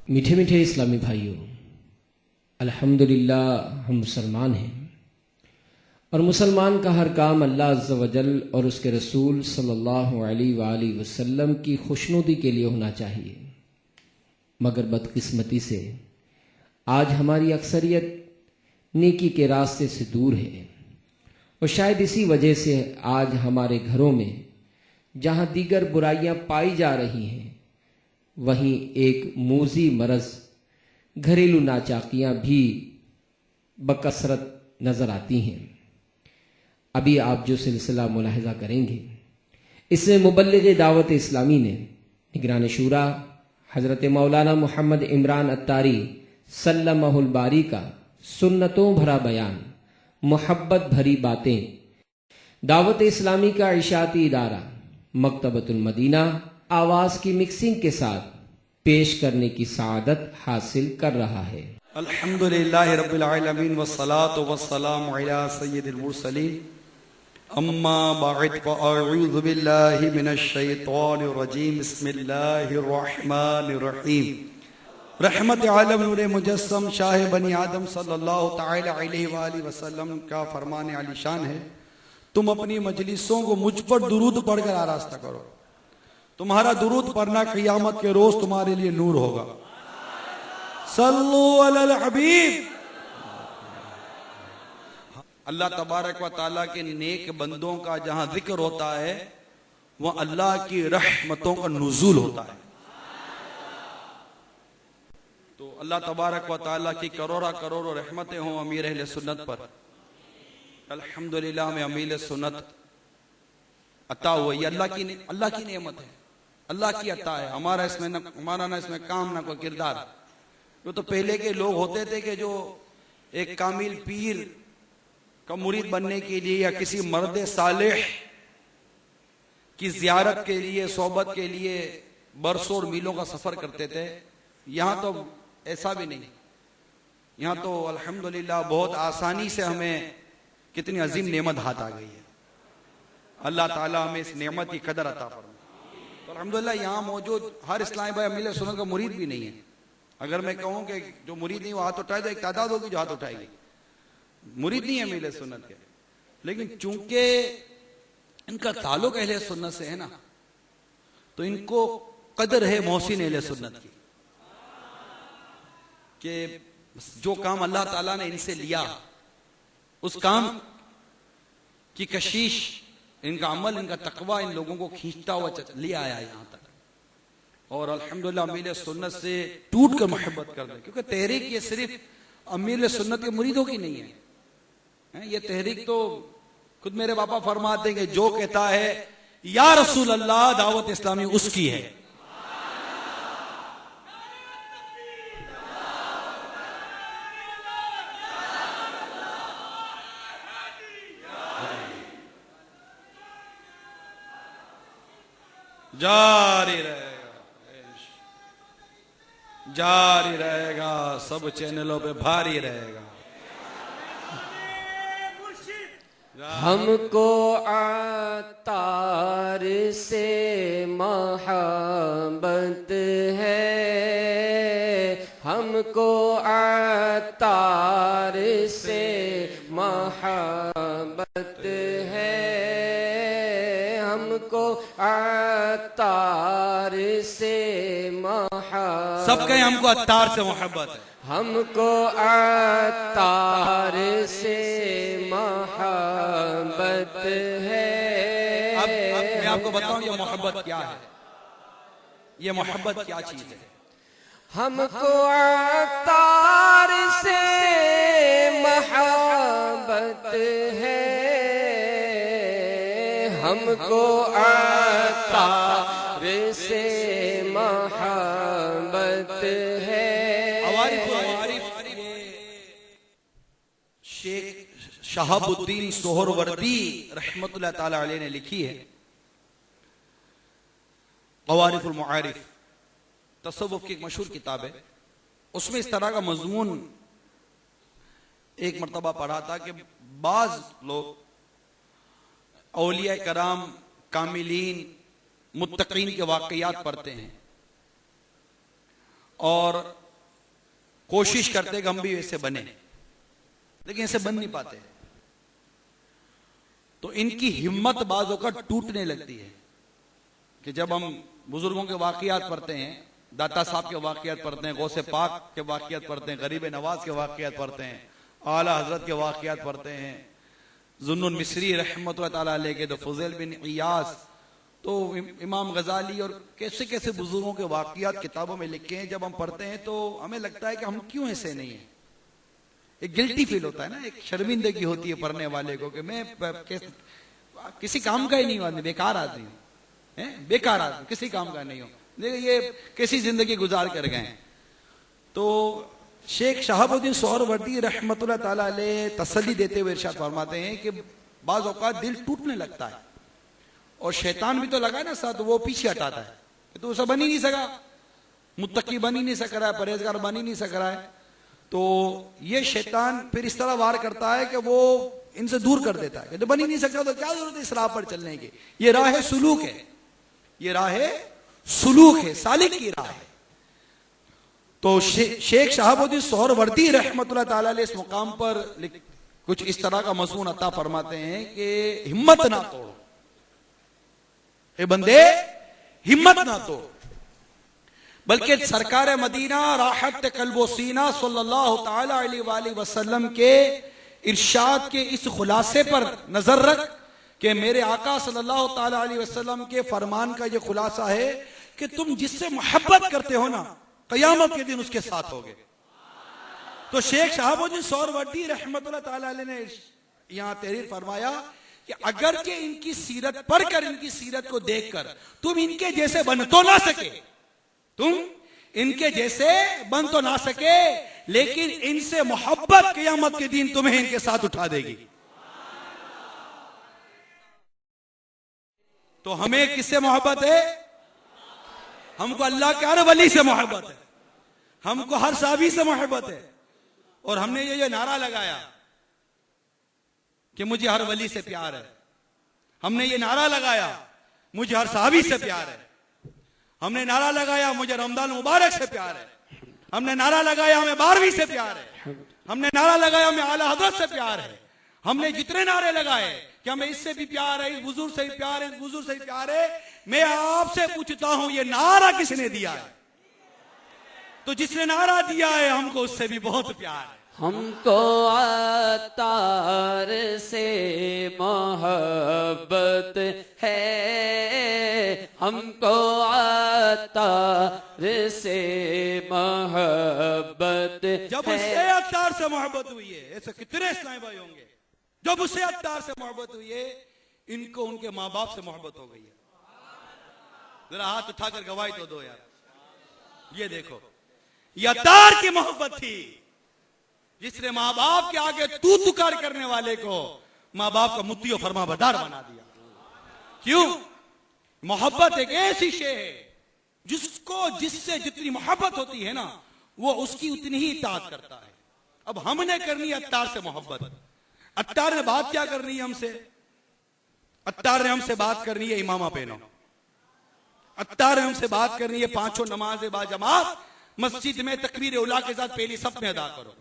मीठे मीठे इस्लामी भाइयों, अल्हम्दुलिल्लाह हम मुसलमान हैं और मुसलमान का हर काम अल्लाह अज़्ज़ व जल और उसके रसूल सल्लल्लाहु अलैहि वसल्लम की खुशनुदी के लिए होना चाहिए। मगर बदकिस्मती से आज हमारी अक्सरियत नेकी के रास्ते से दूर है और शायद इसी वजह से आज हमारे घरों में जहां दीगर बुराइयां पाई जा रही हैं, वहीं एक मूजी मरज घरेलू नाचाकियां भी बकसरत नजर आती हैं। अभी आप जो सिलसिला मुलाहिजा करेंगे, इसमें मुबल्लिग दावत इस्लामी ने निगरान शूरा हजरत मौलाना मोहम्मद इमरान अत्तारी सल्लल्लाहुल बारी का सुन्नतों भरा बयान, मोहब्बत भरी बातें, दावत इस्लामी का इशाती इदारा मकतबतुल मदीना आवाज की मिक्सिंग के साथ पेश करने की सादत हासिल कर रहा है। अल्हम्दुलिल्लाहि रब्बिल आलमीन वस्सलातु वस्सलामु अला सय्यिदिल मुरसलीन अम्मा बअद फअऊज़ु बिल्लाहि मिनश शैतानिर रजीम बिस्मिल्लाहिर रहमानिर रहीम। रहमत आलम नूर मुजस्सम शाह बनी आदम सल्लल्लाहु तआला अलैहि वसल्लम का फरमान आलिशान है, तुम अपनी मजलिसों को मुझ पर दुरूद पढ़कर आरास्ता करो। तुम्हारा दुरूद पढ़ना क़ियामत के रोज तुम्हारे लिए नूर होगा। सल्लु अलल हबीब। अल्लाह तबारक व तआला के नेक बंदों का जहां जिक्र होता है, वह अल्लाह की रहमतों का नुज़ूल होता है। तो अल्लाह तबारक व तआला की करोड़ा करोड़ों रहमतें हों अमीर अहले सुन्नत पर। अल्हम्दुलिल्लाह में अमीर सुन्नत अता हुई, अल्लाह की नेमत है, अल्लाह की अता है। हमारा ना इसमें काम ना कोई किरदार। वो तो पहले के लोग होते थे कि जो एक कामिल पीर का मुरीद बनने के लिए या किसी मर्द सालेह की जियारत के लिए, सोबत के लिए बरसों और मीलों का सफर करते थे। यहाँ तो ऐसा भी नहीं। यहाँ तो अल्हम्दुलिल्लाह बहुत आसानी से हमें कितनी अजीम नेमत हाथ आ गई है। अल्लाह ताला हमें इस नेमत की कदर अता फरमाए। तो अल्हम्दुलिल्लाह यहाँ मौजूद हर इस्लामी भाई अमीर सुन्नत का मुरीद भी नहीं है। अगर मैं कहूँ कि जो मुरीद नहीं वो हाथ उठाए तो एक तादाद होगी जो हाथ उठाएगी। मुरीद नहीं है अमीर सुन्नत के, लेकिन चूंकि इनका ताल्लुक अहले सुन्नत से है ना, तो इनको कदर है मोहसिन अहले सुन्नत की, कि जो काम अल्लाह ताला ने इनसे लिया उस काम की कशिश, इनका अमल, इनका तकवा इन लोगों को खींचता हुआ लिया आया यहाँ तक। और अल्हम्दुलिल्लाह अमीर सुन्नत से टूट कर मोहब्बत कर दे, क्योंकि तहरीक ये सिर्फ अमीर सुन्नत के मुरीदों की नहीं है। ये तहरीक तो खुद मेरे बापा फरमाते हैं कि जो कहता है या रसूल अल्लाह दावत इस्लामी उसकी है। जारी रहेगा, सब चैनलों पे भारी रहेगा। हमको अतार से मोहब्बत है, हमको अतार से मोहब्बत है, हमको अतार से मोहब्बत। सब कहें हमको अत्तार से मोहब्बत है। हमको अत्तार से मोहब्बत है। अब मैं आपको बताऊं ये मोहब्बत क्या है, ये मोहब्बत क्या चीज है। हमको अत्तार से मोहब्बत है, हमको अत्तार से मोहब्बत है। शेख शहाबुद्दीन सोहरवर्दी रहमतुल्लाह ताला अलैह ने लिखी है क़वारिफ़ुल मुआरिफ़, तसव्वुफ़ की एक मशहूर किताब है। उसमें इस तरह का मज़मून एक मरतबा पढ़ा था कि बाज़ लोग औलिया कराम, कामिलीन, मुत्तकीन के वाक़यात पढ़ते हैं और कोशिश करते कि हम भी ऐसे बने, लेकिन ऐसे बन नहीं पाते। तो इनकी हिम्मत बाजों का टूटने लगती है कि जब हम बुजुर्गों के वाकयात पढ़ते हैं, दाता साहब के वाकयात पढ़ते हैं, गौसे पाक के वाकयात पढ़ते हैं, गरीब नवाज के वाकयात पढ़ते हैं, आला हजरत के वाकयात पढ़ते हैं, जुन्नुन मिस्री रहमतुल्लाह ताला अलैह के, तो फुज़ैल बिन इयास, तो इमाम गजाली और कैसे कैसे बुजुर्गों के वाकयात किताबों में लिखे हैं। जब हम पढ़ते हैं तो हमें लगता है कि हम क्यों ऐसे नहीं हैं। एक गिल्टी फील होता है ना, एक शर्मिंदगी होती है पढ़ने वाले को कि मैं किसी काम का ही नहीं हूं, आदमी बेकार आदमी हूं, बेकार आदमी, किसी काम का नहीं हूं, देखिए ये कैसी जिंदगी गुजार कर गए। तो शेख शहाबुद्दीन सोहरवर्दी रहमतुल्लाह ताला अलैह तसल्ली देते हुए इरशाद फरमाते हैं कि बाज़ औक़ात दिल टूटने लगता है और शैतान भी तो लगा है ना साथ, वो पीछे हटाता है कि तू ऐसा बन ही नहीं सका, मुत्तकी बन ही नहीं सक रहा है, परहेजगार बन ही नहीं सक रहा है। तो ये शैतान फिर इस तरह वार करता है कि वो इनसे दूर कर देता है कि तो बन ही नहीं सकता तो क्या जरूरत है इस राह पर चलने की। ये राह सुलूक है, ये राह सुलूक है, सालिक की राह है। तो शेख शहाबुद्दीन सोहरवर्दी रहमतुल्लाह ताला अलैह इस मुकाम पर कुछ इस तरह का मज़मून अता फरमाते हैं कि हिम्मत ना तोड़ो, ए बंदे हिम्मत ना तोड़, बल्कि सरकार मदीना राहत कल्बो सीना सल्लल्लाहु ताला अलैहि वसल्लम के इरशाद के इस खुलासे पर नजर रख कि मेरे आका सल्लल्लाहु ताला अलैहि वसल्लम के फरमान का ये खुलासा है कि तुम जिससे मोहब्बत करते हो ना, कयामत के दिन उसके साथ होगे। तो शेख शहाबुद्दीन सोहरवर्दी रहमतुल्लाह ताला अलैह ने यहां तहरीर फरमाया कि अगर के इनकी सीरत पढ़कर, इनकी सीरत को देखकर तुम इनके जैसे बन तो ना सके, तुम इनके जैसे बन तो ना सके, लेकिन इनसे मोहब्बत क़यामत के दिन तुम्हें इनके साथ उठा देगी। तो हमें किससे मोहब्बत है? हमको अल्लाह के हर वली से मोहब्बत है, हमको हर साहबी से मोहब्बत है। और हमने ये नारा लगाया कि मुझे हर वली से प्यार है, हमने ये नारा लगाया मुझे हर साहबी से प्यार है, हमने नारा लगाया मुझे रमजान मुबारक से प्यार है, हमने नारा लगाया हमें 12वीं से प्यार है, हमने नारा लगाया हमें आला हजरत से प्यार है, हमने जितने नारे लगाए कि हमें इससे भी प्यार है, इस बुजुर्ग से भी प्यार है, इस बुजुर्ग से भी प्यार है। मैं आपसे पूछता हूं ये नारा किसने दिया है? तो जिसने नारा दिया है हमको उससे भी बहुत प्यार है। हमको अतार से मोहब्बत है, हमको अतार से मोहब्बत जब उससे अतार से मोहब्बत हुई है, ऐसे कितने इस्लामी भाई होंगे जब उससे अतार से मोहब्बत हुई है, इनको उनके माँ बाप से मोहब्बत हो गई है। जरा हाथ उठाकर गवाही तो दो यार। ये देखो, ये अतार की मोहब्बत थी जिसने माँ बाप के आगे तू तुकार करने वाले को माँ बाप का मुत्ती और फरमा बरदार बना दिया। क्यों? मोहब्बत एक ऐसी शे है जिसको जिससे जितनी मोहब्बत होती है ना, वो उसकी उतनी ही इताअत करता है। अब हमने करनी है अत्तार से मोहब्बत। अत्तार ने बात क्या करनी है हमसे? अत्तार ने हमसे बात करनी है इमामा पहनो, अत्तार ने हमसे बात करनी है पांचों नमाज़ें बाजमात मस्जिद में तकबीर उला के साथ पहली सफ में अदा करो।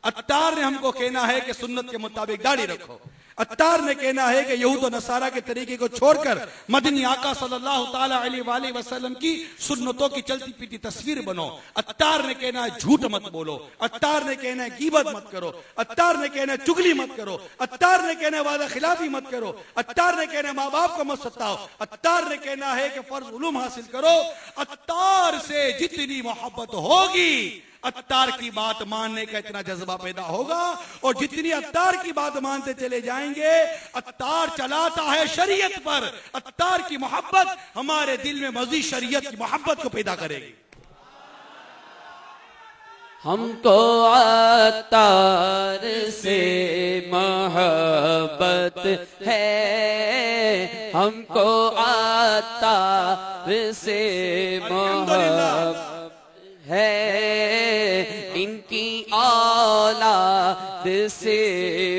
अत्तार ने हमको कहना है कि सुन्नत के मुताबिक दाढ़ी रखो। अत्तार ने कहना है कि यहूद और नसारा के तरीके को छोड़कर मदनी आका सल्लल्लाहु ताला अलैहि वसल्लम की सुन्नतों की चलती पीती तस्वीर बनो। अत्तार ने कहना है झूठ मत बोलो, अत्तार ने कहना है गीबत मत करो, अत्तार ने कहना है चुगली मत करो, अत्तार ने कहना है वादा खिलाफी मत करो, अत्तार ने कहना है माँ बाप को मत सताओ, अत्तार ने कहना है कि फर्ज उलूम हासिल करो। अत्तार से जितनी मोहब्बत होगी, अत्तार की बात मानने का इतना जज्बा पैदा होगा, और जितनी अत्तार की बात मानते चले जाएंगे, अत्तार चलाता है शरीयत पर, अत्तार की मोहब्बत हमारे दिल में मज़ीद शरीयत की मोहब्बत को पैदा करेगी। हमको अत्तार से मोहब्बत है, हमको अत्तार से मोहब्बत है, इनकी औलाद से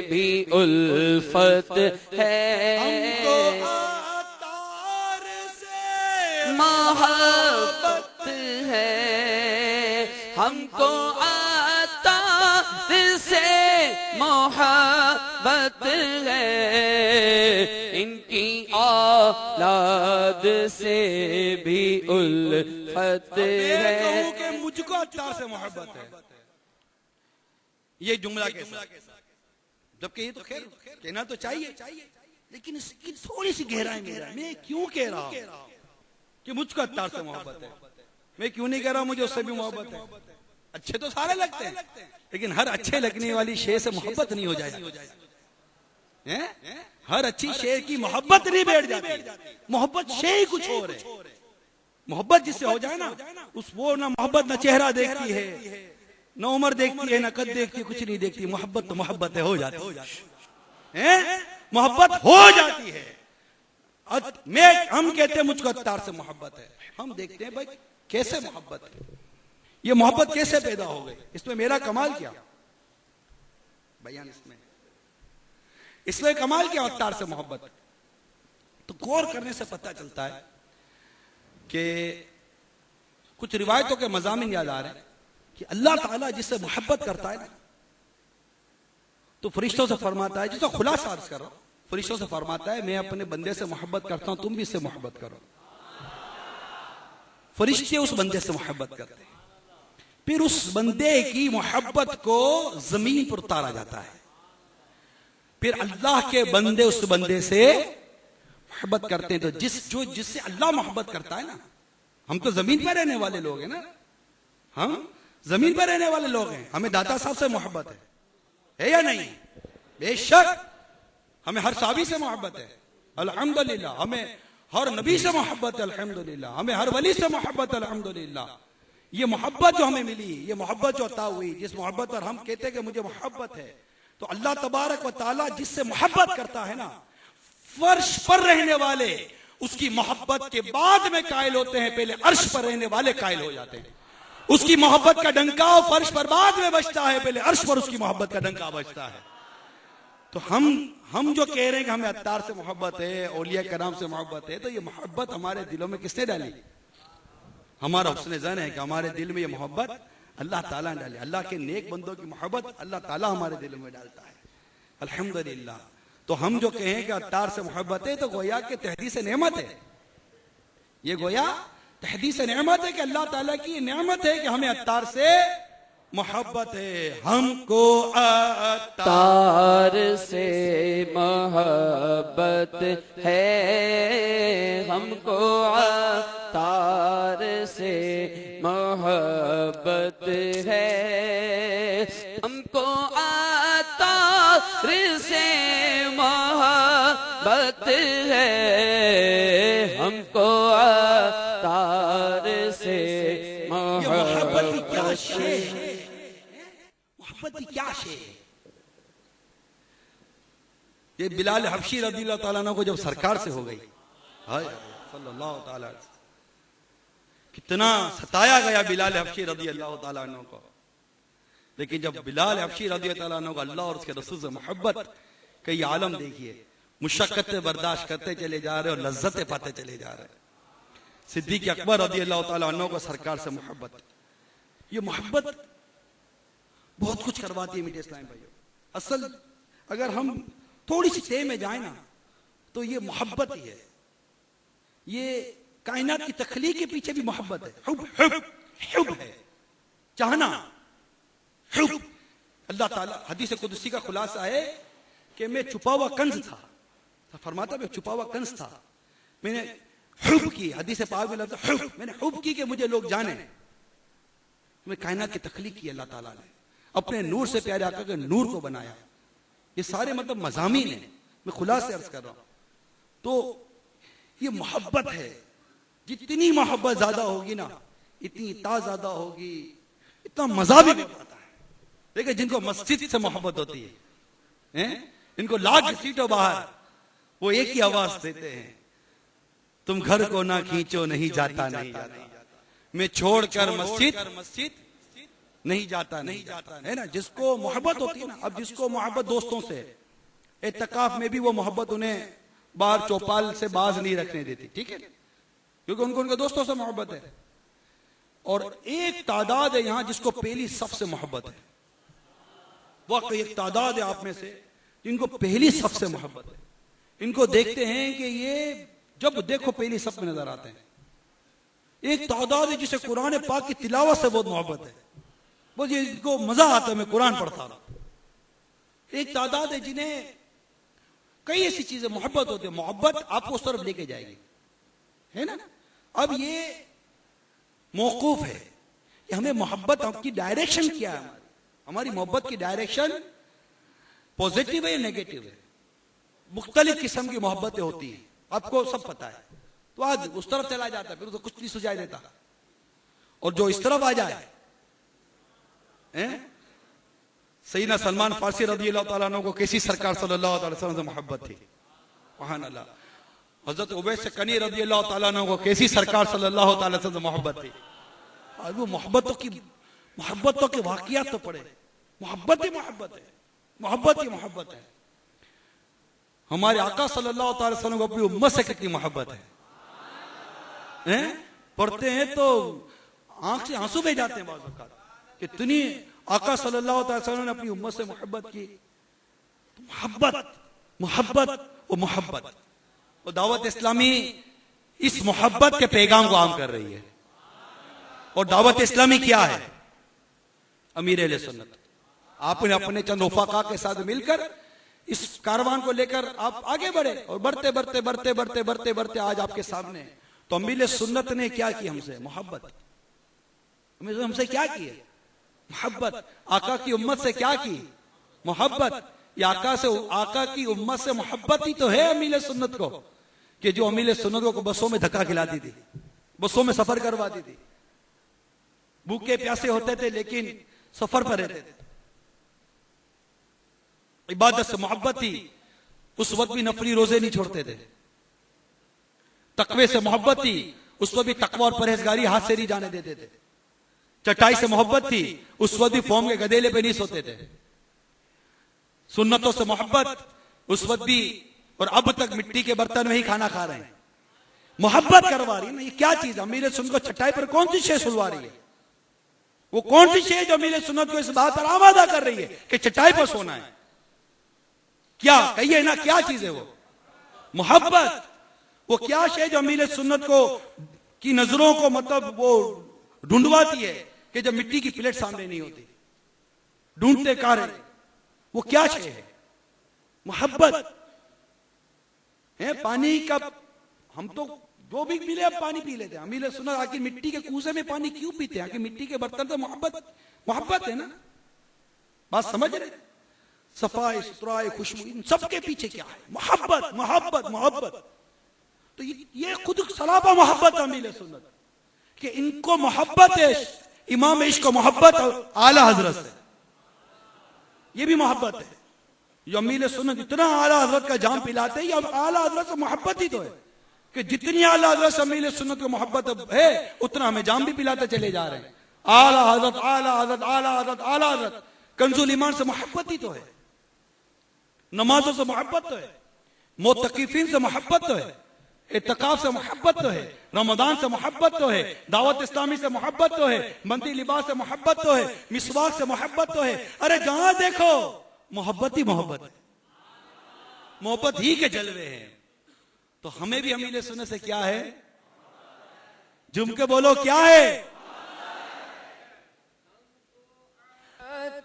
भी उल्फत है। हमको अत्तार से मोहब्बत है, हमको अतार से मोहब्बत है, इनकी औलाद से भी उल्फत है। कहूं कि मुझको अत्तार से मोहब्बत है, ये जुमला कैसा, जबकि ये तो खैर कहना तो चाहिए, लेकिन इसकी थोड़ी सी गहराई में मैं क्यों कह रहा हूं कि मुझको अत्तार से मोहब्बत है। मैं क्यों नहीं कह रहा मुझे उससे भी मोहब्बत है। अच्छे तो सारे लगते हैं, लेकिन हर अच्छे लगने वाली शे से मोहब्बत नहीं हो जाए। हर अच्छी शे की मोहब्बत नहीं बैठ जाती, मोहब्बत शे ही कुछ और है। मोहब्बत जिससे हो जाए ना, उस वो ना मोहब्बत ना चेहरा देखती है, न उम्र देखती है, न कद देखती है, कुछ नहीं देखती। मोहब्बत तो मोहब्बत है, हो जाती है, मोहब्बत हो जाती है। हम कहते हैं मुझको अत्तार से मोहब्बत है, हम देखते हैं भाई कैसे मोहब्बत है, ये मोहब्बत कैसे पैदा हो गई, इसमें मेरा कमाल क्या बयान, इसमें कमाल क्या अत्तार से मोहब्बत। तो गौर करने से पता चलता है कि कुछ रिवायतों के मज़ामिन याद आ रहे हैं कि अल्लाह ताला जिससे मोहब्बत करता है ना, तो फरिश्तों से फरमाता है, जिसका खुलासा अर्ज कर रहा हूं, फरिश्तों से फरमाता है मैं अपने बंदे से मोहब्बत करता हूं, तुम भी इससे मोहब्बत करो। फरिश्ते उस बंदे से मोहब्बत करते हैं, फिर उस बंदे की मोहब्बत को जमीन पर उतारा जाता है, फिर अल्लाह के बंदे उस बंदे से मोहब्बत करते हैं। तो जिससे अल्लाह मोहब्बत करता है ना, हम तो जमीन पर रहने वाले लोग हैं ना, हम जमीन पर रहने वाले लोग हैं, हमें दाता साहब से मोहब्बत है या नहीं? बेशक हमें हर साहबी से मोहब्बत है अल्हम्दुलिल्लाह, हमें हर नबी से मोहब्बत है अल्हम्दुलिल्लाह, हमें हर वली से मोहब्बत है अल्हम्दुलिल्लाह। ये मोहब्बत जो हमें मिली, ये मोहब्बत जो अता हुई, जिस मोहब्बत पर हम कहते हैं कि मुझे मोहब्बत है, तो अल्लाह तबारक व तआला जिससे मोहब्बत करता है ना, फर्श पर रहने वाले उसकी मोहब्बत के बाद में कायल होते हैं, पहले अर्श पर रहने वाले कायल हो जाते हैं। उसकी मोहब्बत का डंका फर्श पर बाद में बजता है, पहले अर्श पर उसकी मोहब्बत का डंका बजता है। तो हम जो कह रहे हैं कि हमें अत्तार से मोहब्बत है, औलिया कराम से मोहब्बत है, तो ये मोहब्बत हमारे दिलों में किसने डाली? हमारा हुस्न ज़न है कि हमारे दिल में ये मोहब्बत अल्लाह ताला ने डाली। अल्लाह के नेक बंदों की मोहब्बत अल्लाह ताला हमारे दिलों में डालता है अल्हम्दुलिल्लाह। तो हम जो कहें कि अत्तार से मोहब्बत है, तो गोया के तहदीस नेमत है, ये गोया तहदीस नेमत है कि अल्लाह ताला की नेमत है कि हमें अत्तार से मोहब्बत है। हमको अत्तार से मोहब्बत है, हमको अत्तार से मोहब्बत है, हमको अत्तार से मोहब्बत है, हमको अत्तार से मोहब्बत है। मोहब्बत क्या शे? ये बिलाल हबशी रज़ियल्लाहु ताला अन्हु को जब सरकार से हो गई, हाय सल्लल्लाहु ताला, कितना सताया गया बिलाल हबशी रज़ियल्लाहु ताला अन्हु को। लेकिन जब बिलाल हबशी रज़ियल्लाहु ताला अन्हु को अल्लाह और उसके रसूल से मोहब्बत का ये आलम देखिए, मुशक्कतें बर्दाश्त करते चले जा रहे और लज्जतें पाते चले जा रहे। सिद्दीक़ अकबर रज़ियल्लाहु ताला अन्हु को सरकार से मोहब्बत, ये मोहब्बत बहुत कुछ करवाती है मीठे इस्लाम भाइयों। असल अगर हम थोड़ी सी तय में जाए ना, तो ये मोहब्बत ही है, ये कायनात की तख्लीक के पीछे भी मोहब्बत है। हुब हुब हुब है, चाहना, हुब। अल्लाह ताला हदीस कुदसी का खुलासा है कि मैं छुपा हुआ कंज था, फरमाता मैं छुपा हुआ कंज था, मैंने हुब की, हदीस पाक में लफ्ज़ हुब, मैंने हुब की कि मुझे लोग जाने। मैं कायनात की तख्लीक की अल्लाह ताला ने, अपने नूर से प्यारे आका के नूर को बनाया। ये सारे मतलब मज़ामीन है, मैं खुलासे अर्ज कर रहा हूं। तो ये मोहब्बत है, जितनी मोहब्बत ज्यादा होगी ना, इतनी इता ज्यादा होगी, इतना मजा भी आता है। देखिए जिनको मस्जिद से मोहब्बत होती है, इनको लाख सीटों बाहर वो एक ही आवाज देते हैं, तुम घर को ना खींचो नहीं जाता, नहीं जाता, मैं छोड़कर मस्जिद नहीं जाता, नहीं जाता, है ना। जिसको मोहब्बत होती है ना, अब जिसको मोहब्बत दोस्तों से, एतकाफ में भी वो मोहब्बत उन्हें बाहर चौपाल से बाज नहीं रखने देती, ठीक है, क्योंकि उनको उनके दोस्तों से मोहब्बत है। और एक तादाद है यहां जिसको पहली सफ से मोहब्बत है। वाकई एक तादाद है आप में से जिनको पहली सफ से मोहब्बत है। इनको देखते हैं कि ये जब देखो पहली सफ में नजर आते हैं। एक तादाद है जिसे कुरान पाक की तिलावत से बहुत मोहब्बत है, बस ये इनको मजा आता है मैं कुरान पढ़ता रहा। एक तादाद है जिन्हें कई ऐसी चीजें मोहब्बत होती है, मोहब्बत आपको उस तरफ लेके जाएगी, है ना। अब ये मौकूफ है कि हमें मोहब्बत की डायरेक्शन क्या है, हमारी मोहब्बत की डायरेक्शन पॉजिटिव है या नेगेटिव है। मुख्तलिफ किस्म की मोहब्बतें होती हैं, आपको सब पता है। तो आज उस तरफ चला जाता है, फिर तो कुछ नहीं सुझाई देता, और जो इस तरफ आ जाए, सैयदना सलमान फारसी रज़ी अल्लाह तआला अन्हु को कैसी सरकार सल्लल्लाहु अलैहि वसल्लम से मोहब्बत थी, सुभान अल्लाह। हजरत उवैस कनी रज़ी अल्लाह तआला अन्हु को कैसी सरकार सल्लल्लाहु अलैहि वसल्लम से मोहब्बत थी। आज वो मोहब्बतों के वाकयात तो पड़े, मोहब्बत ही मोहब्बत है, मोहब्बत ही मोहब्बत है। हमारे आका सल्लल्लाहु अलैहि वसल्लम को अपनी उम्मत से कितनी मोहब्बत है, पढ़ते हैं तो आंख से आंसू बह जाते हैं बाज़ औक़ात, कितनी आका सल्लल्लाहु अलैहि वसल्लम ने अपनी उम्मत से मोहब्बत की। मोहब्बत मोहब्बत और मोहब्बत, और दावत इस्लामी इस मोहब्बत के पैगाम को आम कर रही है। और दावत इस्लामी क्या है? अमीर अहले सुन्नत। आपने अपने चंद रफ़ाक़ा के साथ मिलकर इस कारवान को लेकर आप आगे बढ़े, और बढ़ते बढ़ते बढ़ते बढ़ते बढ़ते बढ़ते आज आपके सामने। तो अमीर सुन्नत ने क्या की हमसे? मोहब्बत। हमसे क्या की है? मोहब्बत। आका की उम्मत से क्या की? मोहब्बत। ये आका की उम्मत से मोहब्बत ही तो है अमीर सुन्नत को, कि जो अमीर सुन्नत को बसों में धक्का खिलाती थी, बसों में सफर करवाती थी, भूखे प्यासे होते थे लेकिन सफर पर रहते थे। इबादत से मोहब्बत थी, उस वक्त भी नफली रोजे नहीं छोड़ते थे। तकवे से मोहब्बत थी, उस वक्त भी तकवा और परहेजगारी हाथ से नहीं जाने देते थे। चटाई से मोहब्बत थी, उस वक्त भी फॉर्म के गदेले पे नहीं सोते थे। सुन्नतों से मोहब्बत, उस वक्त भी और अब तक मिट्टी के बर्तन में ही खाना खा रहे हैं। मोहब्बत करवा रही है ना, ये क्या चीज? अमीर सुन्नत को चटाई पर कौन सी शे सुलवा रही है? वो कौन सी शे जो अमीर सुन्नत को इस बात पर आमादा कर रही है कि चटाई पर सोना है? क्या कहिए ना, क्या चीज है वो? मोहब्बत। वो क्या शे जो अमीर सुन्नत को की नजरों को मतलब वो ढूंढवाती है कि जब मिट्टी की प्लेट सामने नहीं होती, ढूंढते कार है, वो क्या शे है? मोहब्बत है। पानी का हम तो जो भी मिले अब पानी पी लेते हैं। अमीर सुन्नत आखिर मिट्टी के कूजे में पानी क्यों पीते हैं? आखिर मिट्टी के बर्तन से मोहब्बत है ना। बात समझ रहे? सफाई सुथराई खुशबू, इन सबके पीछे क्या है? मोहब्बत मोहब्बत मोहब्बत। तो ये खुद सरापा मोहब्बत अमीर सुन्नत कि इनको मोहब्बत है इमाम इश्क को मोहब्बत आला हजरत से, ये भी मोहब्बत है। जो अमीर सुन्नत इतना आला हजरत का जाम पिलाते हैं, ये आला हजरत से मोहब्बत ही तो है कि जितनी आला हजरत से अमीर सुन्नत को मोहब्बत है उतना हमें जाम भी पिलाते चले जा रहे हैं। आला हजरत आला हजरत आला हजरत आला हजरत। कंजुल ईमान से मोहब्बत ही तो है, नमाजों से मोहब्बत तो है, मोतकीफीन से मोहब्बत तो है, इत्तिकाफ से मोहब्बत तो है, रमजान से मोहब्बत तो है, दावत इस्लामी से मोहब्बत तो है, मंदी लिबास से मोहब्बत तो है, मिसवाक से मोहब्बत तो है। अरे जहां देखो मोहब्बत ही मोहब्बत है, मोहब्बत ही के जलवे हैं। तो हमें भी अमीर सुन्नत से क्या है? जुम के बोलो क्या है?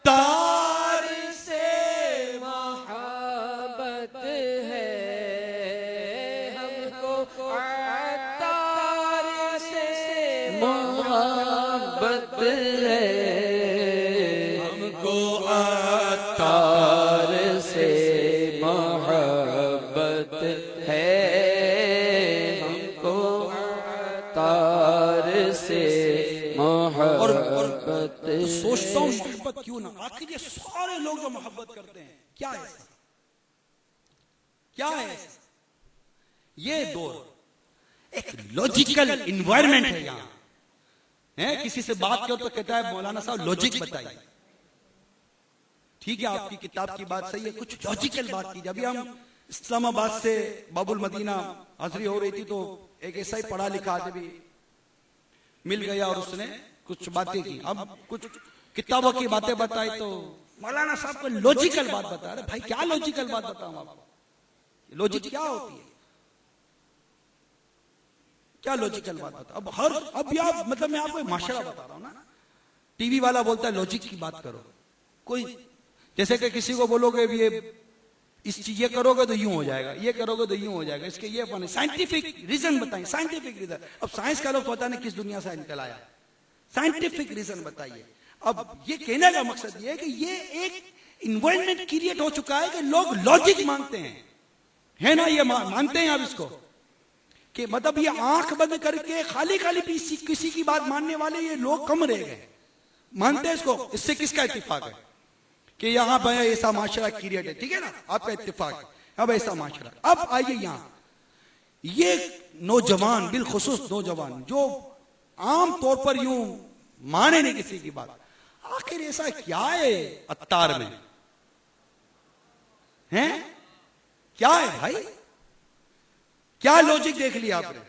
तार से मोहब्बत है हमको, तार से मोहब्बत है हमको, तार से मोहब्बत है हमको, तार से मोहब्बत। तो सोचता हूं मोहब्बत क्यों ना? आखिर ये सारे लोग जो मोहब्बत करते हैं क्या है? क्या है? ये दौर एक लॉजिकल इन्वायरमेंट है। यहां है किसी से बात करो तो कहता है मौलाना साहब लॉजिक बताइए। ठीक है, आपकी किताब की बात सही है, कुछ लॉजिकल बात कीजिए। अभी हम इस्लामाबाद से बाबुल मदीना हाजिरी हो रही थी तो एक ऐसा ही पढ़ा लिखा आदमी मिल गया और उसने कुछ बातें की, अब कुछ किताबों की बातें बताई तो मौलाना साहब को लॉजिकल बात बता रहे। भाई क्या लॉजिकल बात बताऊं आपको? लॉजिक क्या होती है? क्या लॉजिकल बात बता? अब यार मतलब मैं आपको माशरा बता रहा हूं ना। टीवी वाला बोलता है लॉजिक की बात करो, कोई जैसे कि किसी को बोलोगे ये इस चीज ये करोगे तो यूं हो जाएगा, ये करोगे तो यूं हो जाएगा, इसके ये बने साइंटिफिक रीजन बताइए, साइंटिफिक रीजन। अब साइंस का लोग पता नहीं किस दुनिया से निकल आया, साइंटिफिक रीजन बताइए। अब ये कहने का मकसद ये है कि ये एक इन्वायरमेंट क्रिएट हो चुका है कि लोग लॉजिक मांगते हैं, है ना? ये मानते हैं आप इसको कि मतलब ये आंख बंद करके खाली खाली किसी की बात मानने वाले ये लोग कम रह गए, मानते हैं इसको। इससे किसका इत्तेफाक है कि यहां पर ऐसा माशरा क्रिएट है, ठीक है ना? आपका इत्तेफाक है, अब ऐसा माशरा। अब आइए यहां ये नौजवान, बिलखुसूस नौजवान जो आम तौर पर यूं माने नहीं किसी की बात, आखिर ऐसा क्या है अत्तार में? हैं क्या है भाई? क्या लॉजिक देख लिया आपने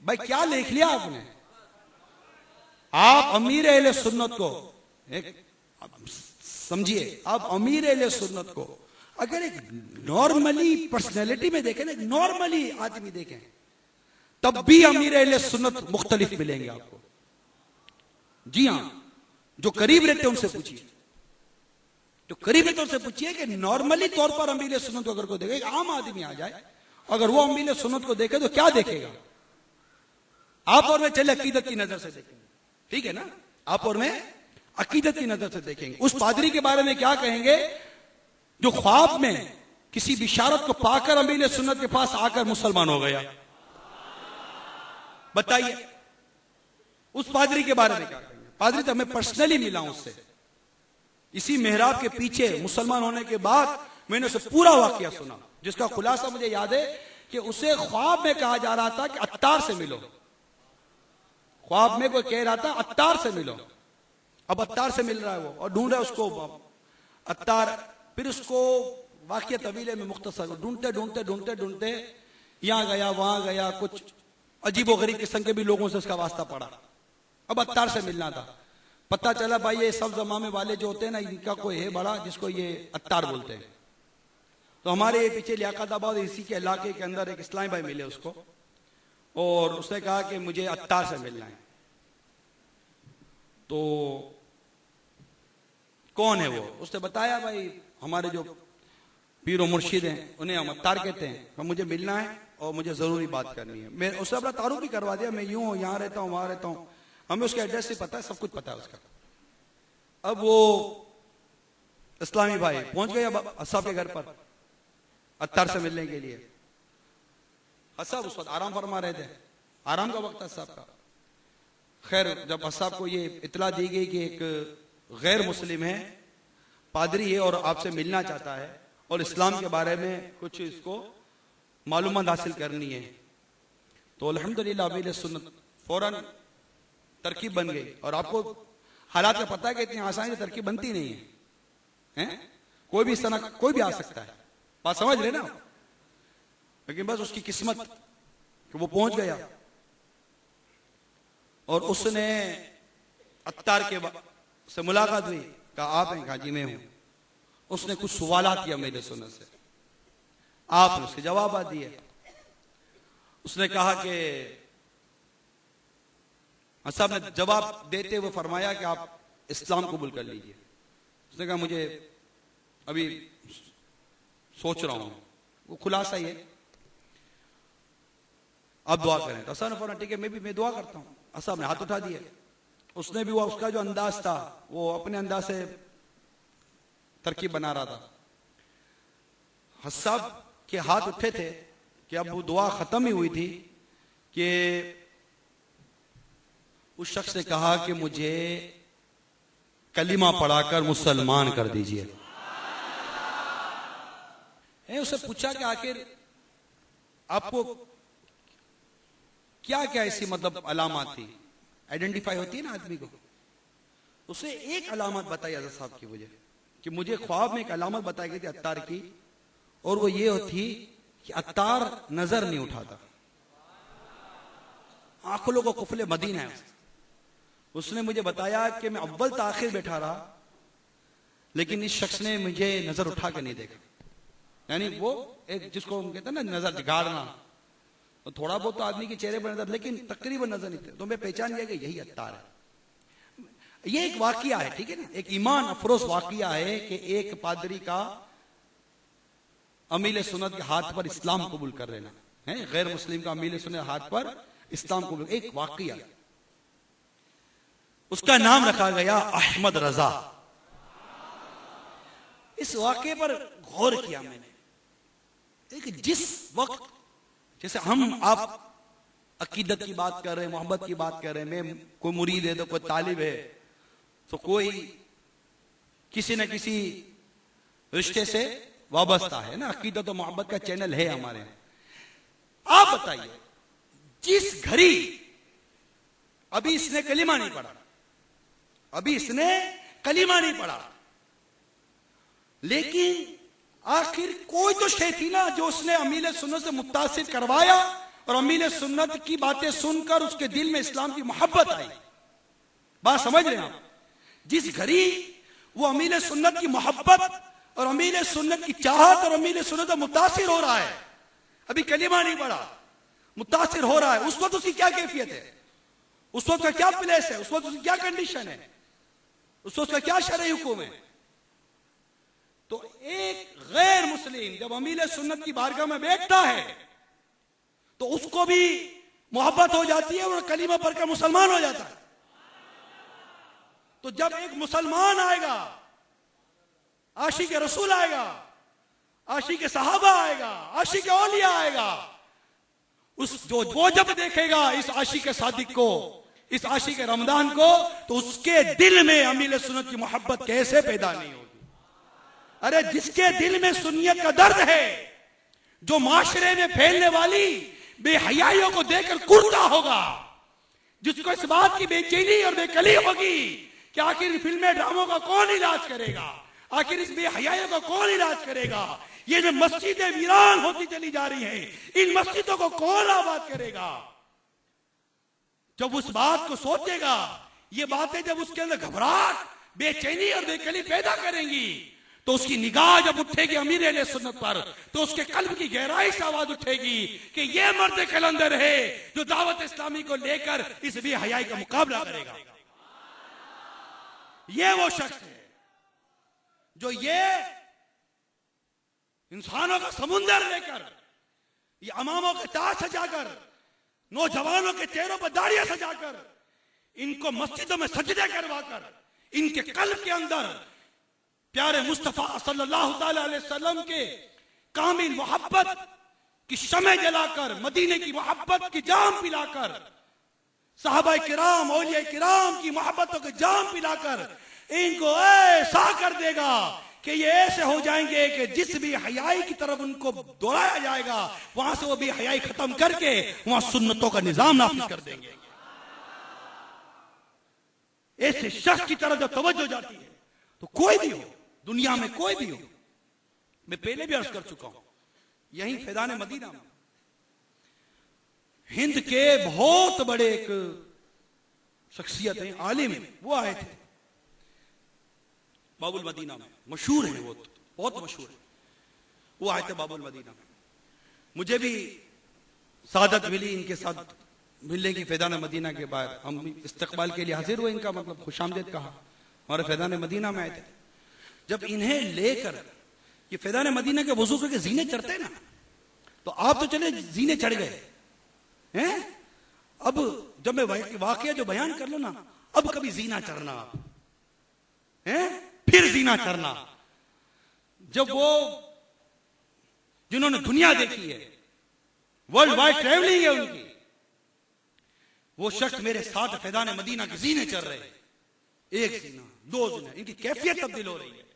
भाई? क्या देख लिया आपने? आप अमीर अहले सुन्नत को एक समझिए, आप अमीर अहले सुन्नत को अगर एक नॉर्मली पर्सनैलिटी में देखें ना, नॉर्मली आदमी देखें, तब भी अमीर अहले सुन्नत मुख्तलिफ मिलेंगे आपको। जी हां, जो करीब रहते हैं उनसे पूछिए, जो करीब रहते हैं उनसे पूछिए कि नॉर्मली तौर पर अमीर सुन्नत को अगर कोई देखे, आम आदमी आ जाए, अगर वो अमीर सुन्नत को देखे तो क्या देखेगा? आप और मैं चले अकीदत की नजर से देखेंगे, ठीक है ना? आप और मैं अकीदत की नजर से देखेंगे। उस पादरी के बारे में क्या कहेंगे जो ख्वाब में किसी बिशारत को पाकर अमीर सुन्नत के पास आकर मुसलमान हो गया? बताइए उस पादरी के बारे में क्या कहेंगे? पादरी तो मैं पर्सनली मिला हूं उससे, इसी मेहराब के पीछे मुसलमान होने के बाद मैंने उसे पूरा वाकया सुना, जिसका खुलासा मुझे याद है कि उसे ख्वाब में कहा जा रहा था कि अत्तार से मिलो। ख्वाब में कोई कह रहा था अत्तार से मिलो। अब अत्तार से मिल रहा है वो और ढूंढ रहा है उसको अत्तार। फिर उसको वाकया तवीले में मुख्तसर ढूंढते ढूंढते ढूंढते ढूंढते यहां गया वहां गया, कुछ अजीबो गरीब किस्म के भी लोगों से उसका वास्ता पड़ा। अब अत्तार से मिलना था। पता चला भाई ये सब जमाने वाले जो होते हैं ना, इनका कोई है बड़ा जिसको ये अत्तार बोलते हैं। तो हमारे पीछे लियाकताबाद इसी के इलाके के अंदर एक इस्लामी भाई मिले उसको, और उसने कहा कि मुझे अत्तार से मिलना है। तो कौन है वो? उसने बताया भाई हमारे जो पीर मुर्शिद हैं उन्हें हम अत्तार कहते हैं, तो मुझे मिलना है और मुझे जरूरी बात करनी है। मैं उससे अपना तारुफ भी करवा दिया, मैं यूं हूं, यहां रहता हूं, वहां रहता हूं, हमें उसका एड्रेस भी पता है, सब कुछ पता है उसका। अब वो इस्लामी भाई पहुंच गए अब हसाब के घर पर अत्तार से मिलने के लिए। हसाब उस वक्त आराम फरमा रहे थे, आराम का वक्त हसाब का। खैर जब हसाब को ये इतला दी गई कि एक गैर मुस्लिम है, पादरी है और आपसे मिलना चाहता है और इस्लाम के बारे में कुछ इसको मालूमात हासिल करनी है, तो अल्हम्दुलिल्लाह अमीर सुन्नत फौरन तरकीब बन गई। और आपको हालात का पता है कि इतनी आसानी से तरकीब बनती नहीं है, कोई भी इस तरह कोई भी आ सकता है, बात समझ रहे ना? लेकिन बस उसकी किस्मत कि वो पहुंच गया और उसने अत्तार के से मुलाकात हुई, कहा आप हैं? कहा जी मैं हूं। उसने कुछ सवालात किया मेरे सुन्नत से, आपने उसके जवाब दिए। उसने कहा कि साहब ने जवाब देते हुए फरमाया कि आप इस्लाम कबूल कर लीजिए। उसने कहा मुझे अभी सोच रहा हूं। वो खुलासा ही है, आप दुआ करें। तो असा ने फौरन ठीक है मैं दुआ करता हूं। असाब ने हाथ उठा दिया। उसने भी वो उसका जो अंदाज था वो अपने अंदाज से तरकीब बना रहा था। हसाब के हाथ उठे थे कि अब वो दुआ खत्म ही हुई थी कि उस शख्स ने कहा कि मुझे कलिमा पढ़ाकर मुसलमान कर दीजिए। उसे पूछा कि आखिर आपको क्या क्या ऐसी मतलब अलामत थी, आइडेंटिफाई होती है ना आदमी को। उसे एक अलामत बताई हज़रत साहब की वजह कि मुझे ख्वाब में एक अलामत बताई गई थी अत्तार की, और वो ये थी कि अत्तार नजर नहीं उठाता। आंखों को कुफले मदीना है। उसने मुझे बताया कि मैं अव्वल ताखिर बैठा रहा, लेकिन इस शख्स ने मुझे नजर उठा के नहीं देखा। यानी वो एक जिसको हम कहते हैं ना नजर जिगाड़ना, तो थोड़ा बहुत तो आदमी के चेहरे पर नजर, लेकिन तकरीबन नजर नहीं थे। तो मैं पहचान गया कि यही अत्तार है। ये एक वाकया है, ठीक है ना, एक ईमान अफरोज वाकया है कि एक पादरी का अमील सुन्नत के हाथ पर इस्लाम कबूल कर लेना है, गैर मुस्लिम का अमील सुन्नत हाथ पर इस्लाम कबूल, एक वाकया। उसका नाम रखा गया अहमद रजा। इस वाकये पर गौर किया मैंने कि जिस वक्त जैसे हम आप अकीदत की बात कर रहे हैं, मोहब्बत की बात कर रहे हैं, मैं कोई मुरीद है तो कोई तालिब है, तो कोई किसी न किसी रिश्ते से वाबस्ता है ना, अकीदत और मोहब्बत का चैनल है हमारे यहाँ। आप बताइए, जिस घड़ी अभी इसने कलीमा नहीं पढ़ा, अभी इसने कलीमा नहीं पढ़ा, लेकिन आखिर कोई तो शय थी ना जो उसने अमील सुन्नत से मुत्तासिर करवाया, और अमील सुन्नत की बातें सुनकर उसके दिल में इस्लाम की मोहब्बत आई। बात समझ रहे हैं आप? जिस घड़ी वो अमील सुन्नत की मोहब्बत और अमील सुन्नत की चाहत और अमील सुन्नत से मुतासिर हो रहा है, अभी कलीमा नहीं पढ़ा, मुतासिर हो रहा है, उस वक्त उसकी क्या कैफियत है, उस वक्त का क्या प्लेस है, उस वक्त उसकी क्या कंडीशन है, उस वक्त का क्या शरई हुक्म है। तो एक गैर मुस्लिम जब अमील सुन्नत की बारगाह में बैठता है तो उसको भी मोहब्बत हो जाती है और कलीमा पढ़कर मुसलमान हो जाता है। तो जब एक मुसलमान आएगा, आशिक रसूल आएगा, आशिक सहाबा आएगा, आशिक औलिया आएगा, उस जो वो जब देखेगा इस आशिक सादिक को, इस आशिक रमजान को, तो उसके दिल में अमील सुन्नत की मोहब्बत कैसे पैदा नहीं होगी। अरे जिसके दिल में सुन्नियत का दर्द है, जो माशरे में फैलने वाली बेहयाइयों को देखकर कुर्ता होगा, जिसको इस बात की बेचैनी और बेकली होगी कि आखिर फिल्में ड्रामों का कौन इलाज करेगा, आखिर इस बेहयाइयों का कौन इलाज करेगा, ये जो मस्जिदें वीरान होती चली जा रही हैं, इन मस्जिदों को कौन आबाद करेगा। जब उस बात को सोचेगा, ये बातें जब उसके अंदर घबराहट, बेचैनी और बेकली पैदा करेंगी, तो उसकी निगाह जब उठेगी अमीर अहले सुन्नत पर, तो उसके कल्ब की गहराई से आवाज उठेगी कि यह मर्द कलंदर है जो दावत इस्लामी को लेकर इस बेहयाई का मुकाबला करेगा। यह वो शख्स है जो ये इंसानों का समुंदर लेकर, ये अमामों के ताज सजाकर, नौजवानों के चेहरों पर दाढ़ियां सजाकर, इनको मस्जिदों में सजदे करवाकर, इनके कल्ब के अंदर प्यारे मुस्तफा सल्लल्लाहु अलैहि वसल्लम के कामिल मोहब्बत की शमे जलाकर, मदीने की मोहब्बत की जाम पिलाकर, साहबा किराम औलिया किराम की मोहब्बतों के जाम पिलाकर इनको ऐसा कर देगा कि ये ऐसे हो जाएंगे कि जिस भी हयाई की तरफ उनको दौड़ाया जाएगा, वहां से वो भी हयाई खत्म करके वहां सुन्नतों का निजाम नाफिज कर देंगे। ऐसे शख्स की तरफ जब तवज्जो जाती है, तो कोई भी हो दुनिया में, कोई भी हो, मैं पहले भी अर्ज कर चुका हूं, यही फैजान मदीना में हिंद के बहुत बड़े एक शख्सियत हैं, आलिम हैं, वो आए थे बाबुल मदीना में, मशहूर है वो, बहुत मशहूर है, वो आए थे बाबुल मदीना में। मुझे भी सादत मिली इनके साथ मिलने की फैजान मदीना के बाद। हम इस्तकबाल के लिए हाजिर हुए, इनका मतलब खुशामदीद कहा, हमारे फैजान मदीना में आए थे। जब इन्हें लेकर ये फैजान मदीना के वजू के जीने चढ़ते ना, तो आप तो चले जीने चढ़ गए हैं। अब जब मैं वाकया जो बयान कर लो ना, अब कभी जीना चढ़ना हैं, फिर जीना चढ़ना। जब वो जिन्होंने दुनिया देखी है, वर्ल्ड वाइड ट्रेवलिंग है उनकी, वो शख्स मेरे साथ फैजान मदीना के जीने चढ़ रहे हैं, एक जीना, दो जीना, इनकी कैफियत तब्दील हो रही है।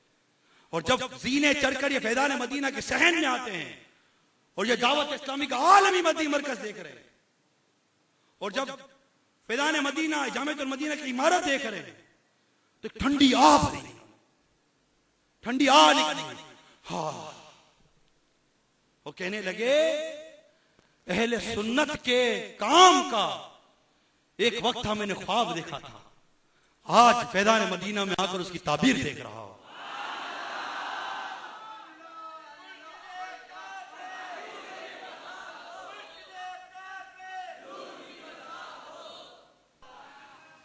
और जब जीने चढ़कर ये फैजान मदीना के सहन में आते हैं और ये दावत इस्लामी का आलमी मदी मरकज देख रहे हैं, और जब फैजान मदीना जामिअतुल मदीना की इमारत देख रहे हैं, तो ठंडी आ भरी, ठंडी आ निकली। हाँ, वो कहने लगे अहले सुन्नत के काम का एक वक्त था मैंने ख्वाब देखा था, आज फैज़ान मदीना में आकर उसकी ताबीर देख रहा हूं।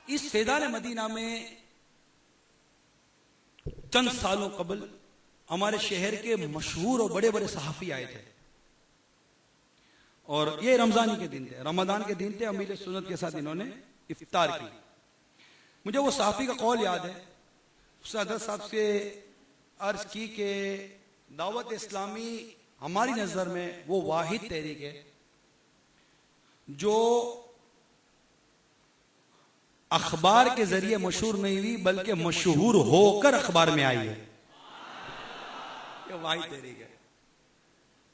इस फैज़ान मदीना में चंद सालों कबल हमारे शहर के मशहूर और बड़े बड़े सहाफी आए थे, और ये रमजानी के दिन थे, रमजान के दिन थे। अमीर सुन्नत के साथ इन्होंने इफ्तार की। मुझे वो सहाफी का कौल याद है, उसने हज़रत साहब से अर्ज की कि दावत इस्लामी हमारी नजर में वो वाहिद तहरीक है जो अखबार के जरिए मशहूर नहीं हुई, बल्कि मशहूर होकर अखबार में आई है। ये वाहिद तहरीक है।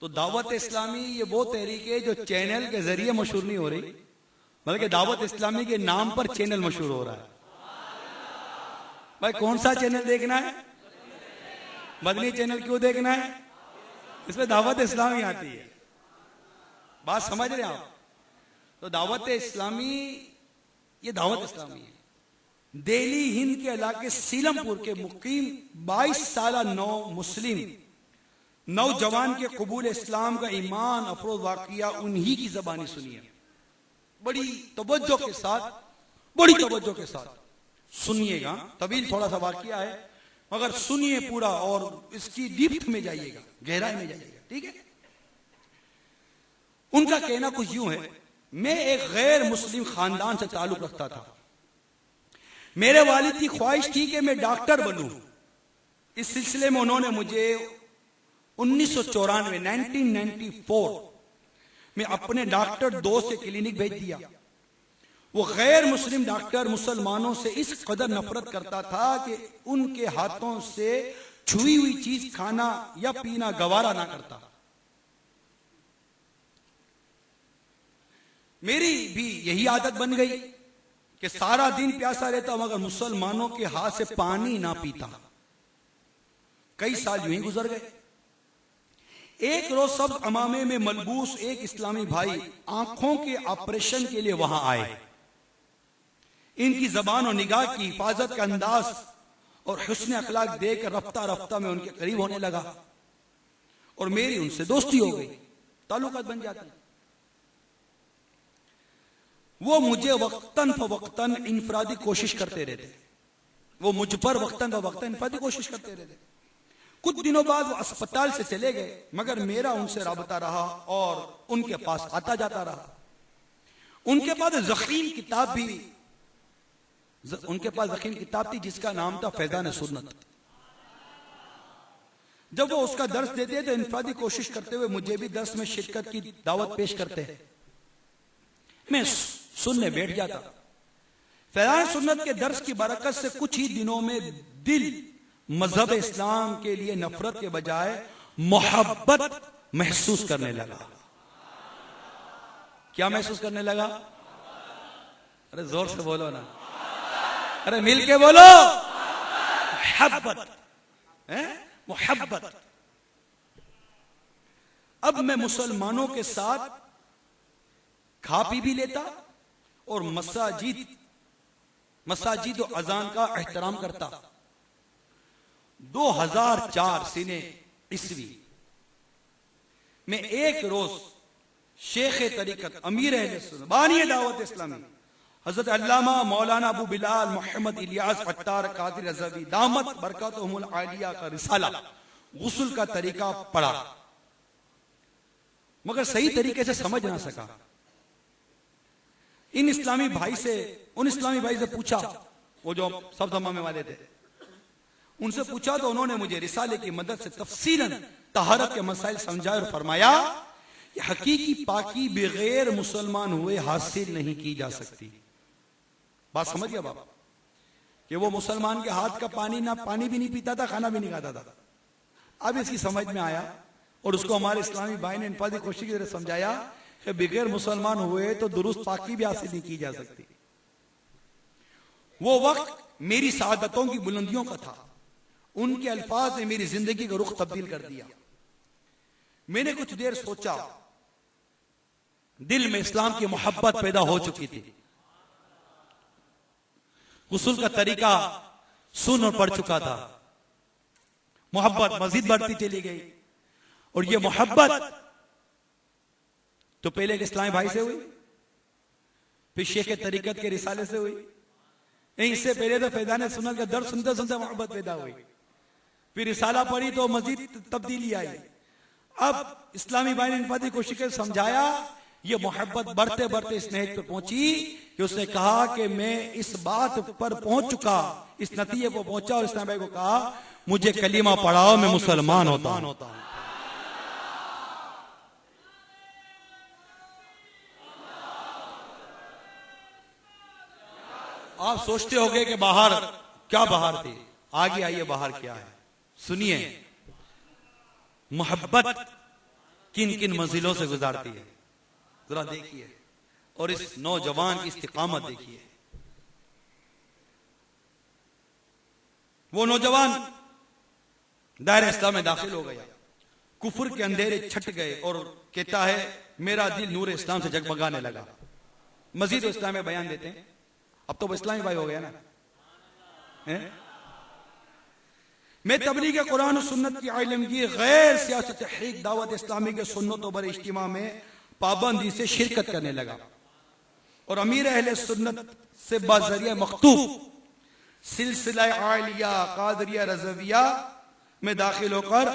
तो दावत इस्लामी ये वो तहरीक है जो चैनल के जरिए मशहूर नहीं हो रही, बल्कि दावत इस्लामी के नाम पर चैनल मशहूर हो रहा है। भाई कौन सा चैनल देखना है? मदनी चैनल क्यों देखना है? इसमें दावत इस्लामी आती है। बात समझ रहे हैं आप? तो दावत इस्लामी, ये दावत इस्लामी है। दिल्ली हिंद के इलाके सीलमपुर के मुकीम 22 साल नौ मुस्लिम नौजवान के कबूल इस्लाम का ईमान अफरोज वाकिया उन्हीं की जबानी सुनिए, बड़ी तवज्जो के साथ, बड़ी तवज्जो के साथ सुनिएगा। तवील थोड़ा सा वाकिया है, मगर सुनिए पूरा और इसकी डीप्थ में जाइएगा, गहराई में जाइएगा, ठीक है। उनका कहना कुछ यूं है, मैं एक गैर मुस्लिम खानदान से ताल्लुक रखता था। मेरे वालिद की ख्वाहिश थी कि मैं डॉक्टर बनूं। इस सिलसिले में उन्होंने मुझे 1994 में अपने डॉक्टर दोस्त के क्लिनिक भेज दिया। वो गैर मुस्लिम डॉक्टर मुसलमानों से इस कदर नफरत करता था कि उनके हाथों से छुई हुई चीज खाना या पीना गवारा ना करता। मेरी भी यही आदत बन गई कि सारा दिन प्यासा रहता मगर मुसलमानों के हाथ से पानी ना पीता। कई साल यूं ही गुजर गए। एक रोज सब अमामे में मलबूस एक इस्लामी भाई आंखों के ऑपरेशन के लिए वहां आए। इनकी जबान और निगाह की हिफाजत का अंदाज और हुस्न अखलाक देखकर रफ्ता रफ्ता में उनके करीब होने लगा और मेरी उनसे दोस्ती हो गई, ताल्लुकात बन जाती। वो मुझे वक्तन फवक्तन इनफरादी कोशिश करते रहते, वो मुझ पर वक्तन फवक्तन इनफरादी कोशिश करते रहते। कुछ दिनों बाद वो अस्पताल से चले गए, मगर मेरा उनसे राबता रहा और उनके पास आता जाता रहा। उनके पास ज़ख़ीम किताब थी जिसका नाम था फैज़ान सुन्नत। जब वो उसका दर्स देते तो इनफरादी कोशिश करते हुए मुझे भी दर्स में शिरकत की दावत पेश करते हैं। मैं सुनने बैठ जाता। फैज़ान सुन्नत के दर्स की बरकत से कुछ ही दिनों में दिल मजहब इस्लाम के लिए नफरत के बजाय मोहब्बत महसूस करने लगा। क्या महसूस करने लगा? अरे जोर से बोलो ना, अरे मिल के बोलो। मोहब्बत है, मोहब्बत। अब मैं मुसलमानों के साथ खा पी भी लेता और मसाजिद और अजान का एहतराम करता। 2004 सीने ईस्वी में एक रोज शेख तरीकत अमीर अहले सुन्नत बानी दावत इस्लामी हजरत अल्लामा मौलाना अबू बिलाल मोहम्मद इलियास अत्तार कादिर रज़वी दामत बरकतहुमुल आलिया का रिसाला गुस्ल का तरीका पढ़ा, मगर सही तरीके से समझ ना सका। उन इस्लामी भाई से पूछा, वो जो सब जमाने वाले थे, उनसे पूछा तो उन्होंने मुझे रिसाले की मदद से तफसीलन तहारत के मसाइल समझाए और फरमाया कि हकीकी पाकी बगैर मुसलमान हुए हासिल नहीं की जा सकती। बात समझ गया बाबा? कि वो मुसलमान के हाथ का पानी भी नहीं पीता था, खाना भी नहीं खाता था। अब इसकी समझ में आया और उसको हमारे इस्लामी भाई ने इनफादी कोशिश की तरह समझाया कि बगैर मुसलमान हुए तो दुरुस्त पाकी भी हासिल नहीं की जा सकती। वो वक्त मेरी सआदतों की बुलंदियों का था। उनके अल्फाज ने मेरी जिंदगी का रुख तब्दील कर दिया। मैंने कुछ देर सोचा, दिल में इस्लाम की मोहब्बत पैदा हो चुकी थी। गुस्ल का तरीका सुन और पढ़ चुका था। मोहब्बत मजीद बढ़ती चली गई, और ये मोहब्बत तो पहले एक इस्लामी भाई से हुई, फिर शेख तरीकत के रिसाले से हुई, नहीं इससे पहले तो फैजान सुन्नत का दर्द सुनते सुनते मोहब्बत पैदा हुई, फिर रिसाला पढ़ी तो मजीद तब्दीली आई। अब इस्लामी भाई ने इन कोशिश कर समझाया, ये मोहब्बत बढ़ते बढ़ते इस नतीजे पर पहुंची कि उसने कहा कि मैं इस बात पर पहुंच चुका, इस नतीजे पर पहुंचा, और इस्लामी भाई को कहा मुझे कलीमा पढ़ाओ, मैं मुसलमान होता हूं। आप सोचते होंगे कि बाहर क्या बाहर थी, आगे आइए बाहर क्या है, सुनिए मोहब्बत किन किन मंजिलों से गुजारती है, जरा देखिए, और इस नौजवान की इस्तिकामत देखिए। वो नौजवान दायरे इस्लाम में दाखिल हो गया, कुफर के अंधेरे छट गए, और कहता है मेरा दिल नूर इस्लाम से जगमगाने लगा। मजीद इस्लाम में बयान देते हैं, अब तो वो इस्लामी भाई हो गया ना है? मैं तबलीग कुरान और सुन्नत की आलमगीर गैर सियासी तहरीक दावत इस्लामी के सुन्नतों पर इज्तिमा में पाबंदी से शिरकत करने लगा, और अमीर अहले सुन्नत से बाज़रिया मखतूब सिलसिला आलिया कादरिया रज़विया में दाखिल होकर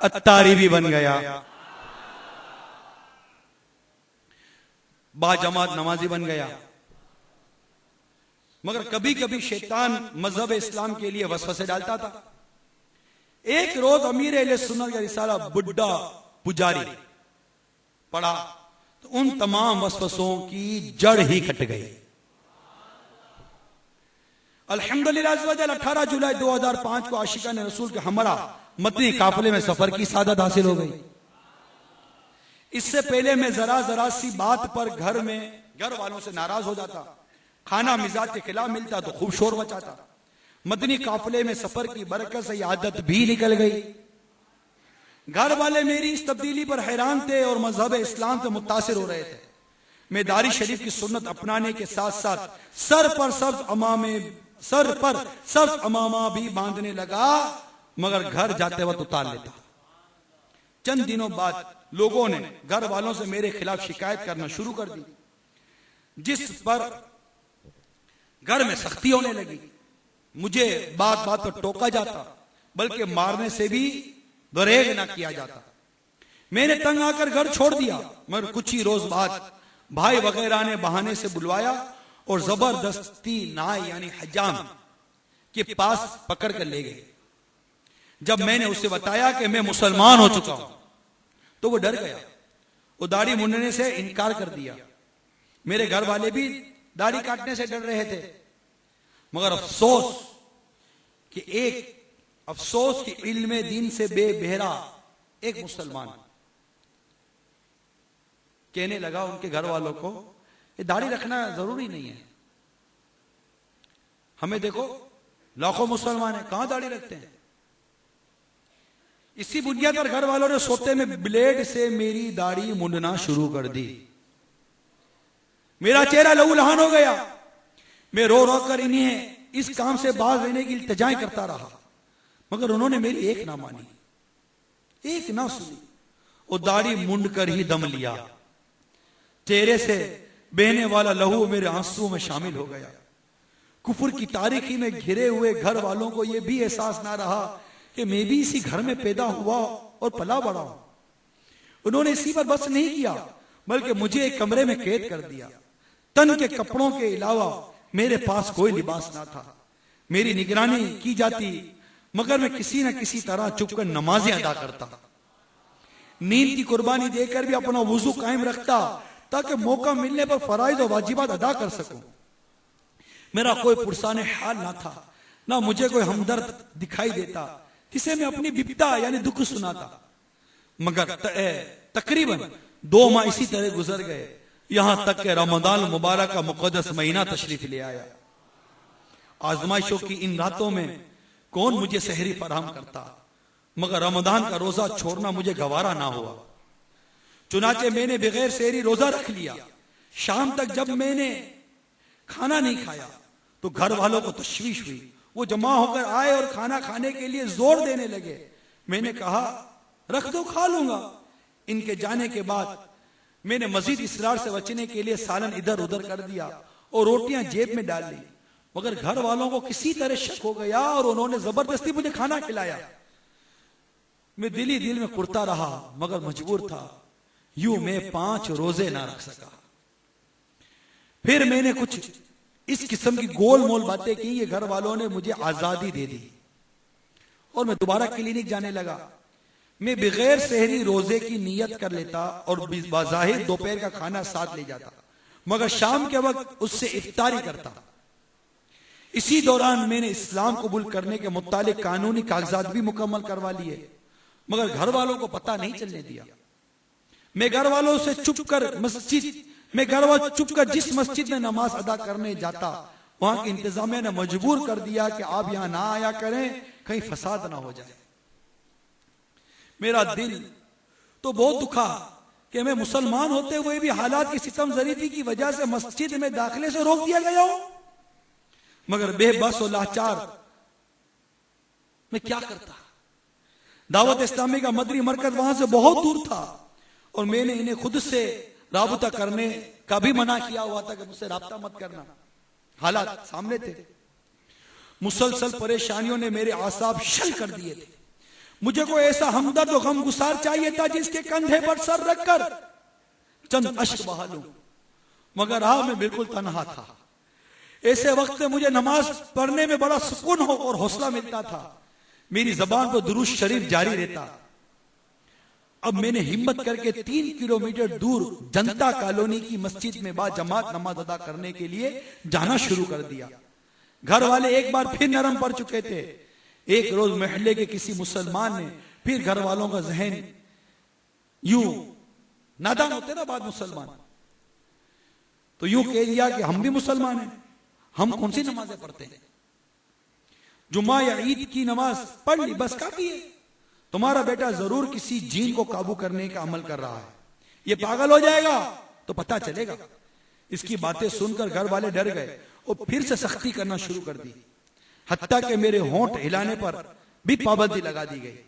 अत्तारी भी बन गया, बाजमात नमाजी बन गया। मगर कभी कभी शैतान मजहब इस्लाम के लिए वसवसे डालता था। एक रोज अमीर अहले सुन्नत का रिसाला बुड्ढा पुजारी पढ़ा तो उन तमाम वसवसों की जड़ ही कट गई। अल्हम्दुलिल्लाह 18 जुलाई 2005 को आशिकान रसूल के हमरा मदनी काफिले में सफर की सादत हासिल हो गई। इससे पहले मैं जरा जरा सी बात पर घर वालों से नाराज हो जाता, खाना मिजाज के खिलाफ मिलता तो खूब शोर मचाता। मदनी काफिले में सफर की बरकत से आदत भी निकल गई। घर वाले मेरी इस तब्दीली पर हैरान थे और मजहब इस्लाम से मुतासिर हो रहे थे। मैं दारी शरीफ की सुन्नत अपनाने के साथ साथ सर पर सब्ज अमामा भी बांधने लगा, मगर घर जाते वक्त उतार लेता। चंद दिनों बाद लोगों ने घर वालों से मेरे खिलाफ शिकायत करना शुरू कर दी, जिस पर घर में सख्ती होने लगी। मुझे बात बात पर टोका जाता, बल्कि मारने से भी दरेग ना किया जाता। मैंने तंग आकर घर छोड़ दिया, मगर कुछ ही रोज बाद भाई वगैरह ने बहाने से बुलवाया और जबरदस्ती नाई यानी हजाम के पास पकड़ कर ले गए। जब मैंने उसे बताया कि मैं मुसलमान हो चुका हूं तो वो डर गया, वो दाढ़ी मुंडने से इनकार कर दिया। मेरे घर वाले भी दाढ़ी काटने से डर रहे थे, मगर अफसोस कि इल्म दीन से बेबहरा एक मुसलमान कहने लगा उनके घर वालों को ये दाढ़ी रखना जरूरी नहीं है। हमें देखो लाखों मुसलमान हैं, कहां दाढ़ी रखते हैं। इसी बुनियाद पर घर वालों ने सोते में ब्लेड से मेरी दाढ़ी मुंडना शुरू कर दी। मेरा चेहरा लहूलुहान हो गया। मैं रो रो कर इन्हें इस काम से बाज लेने की इल्तिजाएं करता रहा, मगर उन्होंने मेरी एक ना मानी, एक ना सुनी। वो दाढ़ी मुंड कर ही दम लिया। चेहरे से बहने वाला लहू मेरे आंसुओं में शामिल हो गया। कुफर की तारीखी में घिरे हुए घर वालों को यह भी एहसास ना रहा कि मैं भी इसी घर में पैदा हुआ और पला बड़ा हूं। उन्होंने इसी पर बस नहीं किया, बल्कि मुझे एक कमरे में कैद कर दिया। तन के कपड़ों के अलावा मेरे पास कोई लिबास ना था। मेरी निगरानी की जाती, मगर मैं किसी न किसी तरह चुपकर नमाजें अदा करता। नींद की कुर्बानी देकर भी अपना वुजू कायम रखता, ताकि मौका मिलने पर फराइज और वाजिबात अदा कर सकूं। मेरा कोई पुरसाने हाल ना था, ना मुझे कोई हमदर्द दिखाई देता जिसे मैं अपनी बिपता यानी दुख सुनाता। मगर तकरीबन 2 माह इसी तरह गुजर गए, यहां तक कि रमजान मुबारक का मुकद्दस महीना तशरीफ ले आया। आजमाइशों की इन रातों में कौन मुझे सहरी फराहम करता, मगर रमजान का रोजा छोड़ना मुझे गवारा ना हुआ। चुनाचे मैंने बगैर सहरी रोजा रख लिया। शाम तक जब मैंने खाना नहीं खाया तो घर वालों को तशवीश हुई, वो जमा होकर आए और खाना खाने के लिए जोर देने लगे। मैंने कहा रख दो, खा लूंगा। इनके जाने के बाद मैंने मजीद इसरार से बचने के लिए सालन इधर उधर कर दिया और रोटियां जेब में डाल ली, मगर घर वालों को किसी तरह शक हो गया और उन्होंने जबरदस्ती मुझे खाना खिलाया। मैं दिल ही दिल में कुड़ता रहा, मगर मजबूर था। यूं मैं 5 रोजे ना रख सका। फिर मैंने कुछ इस किस्म की गोल मोल बातें की, ये घर वालों ने मुझे आजादी दे दी और मैं दोबारा क्लिनिक जाने लगा। मैं बगैर सहरी रोजे की नियत कर लेता और बाज़ाहिर दोपहर का खाना साथ ले जाता, मगर शाम के वक्त उससे इफ्तारी करता। इसी दौरान मैंने इस्लाम कबूल करने के मुतालिक कानूनी कागजात भी मुकम्मल करवा लिए, मगर घर वालों को पता नहीं चलने दिया। मैं घर वालों से चुप कर जिस मस्जिद में नमाज अदा करने जाता, वहां की इंतजामिया ने मजबूर कर दिया कि आप यहां ना आया करें, कहीं फसाद ना हो जाए। मेरा दिल तो बहुत दुखा कि मैं मुसलमान होते हुए भी हालात की सितम ज़रीफी की वजह से मस्जिद में दाखिले से रोक दिया गया हूं, मगर बेबस और लाचार मैं क्या करता। दावत इस्लामी का मदरी मरकज वहां से बहुत दूर था और मैंने इन्हें खुद से राबता करने का भी मना किया हुआ था कि मुझसे राब्ता मत करना। हालात सामने थे, मुसलसल परेशानियों ने मेरे आसाब शल कर दिए थे। मुझे कोई ऐसा हमदर्द और गमगुसार चाहिए था जिसके कंधे पर सर रखकर चंद अश्क बहा लूं, मगर मैं बिल्कुल तन्हा था। ऐसे वक्त में मुझे नमाज पढ़ने में बड़ा सुकून और हौसला मिलता था। मेरी जबान पर दुरूद शरीफ जारी रहता। अब मैंने हिम्मत करके 3 किलोमीटर दूर जनता कॉलोनी की मस्जिद में बाजमात नमाज अदा करने के लिए जाना शुरू कर दिया। घर वाले एक बार फिर नरम पड़ चुके थे। एक रोज महल्ले के किसी मुसलमान ने फिर घर वालों का जहन, यूं नादान होते ना बाद मुसलमान, तो यूं कह दिया कि हम भी मुसलमान हैं, हम कौन सी नमाजें पढ़ते हैं, जुम्मा या ईद की नमाज पढ़ ली बस काफी है। तुम्हारा बेटा जरूर किसी जीन को काबू करने का अमल कर रहा है, ये पागल हो जाएगा तो पता चलेगा। इसकी बातें सुनकर घर वाले डर गए और फिर से सख्ती करना शुरू कर दी, हत्ता कि मेरे होंठ हिलाने पर भी पाबंदी लगा दी गई।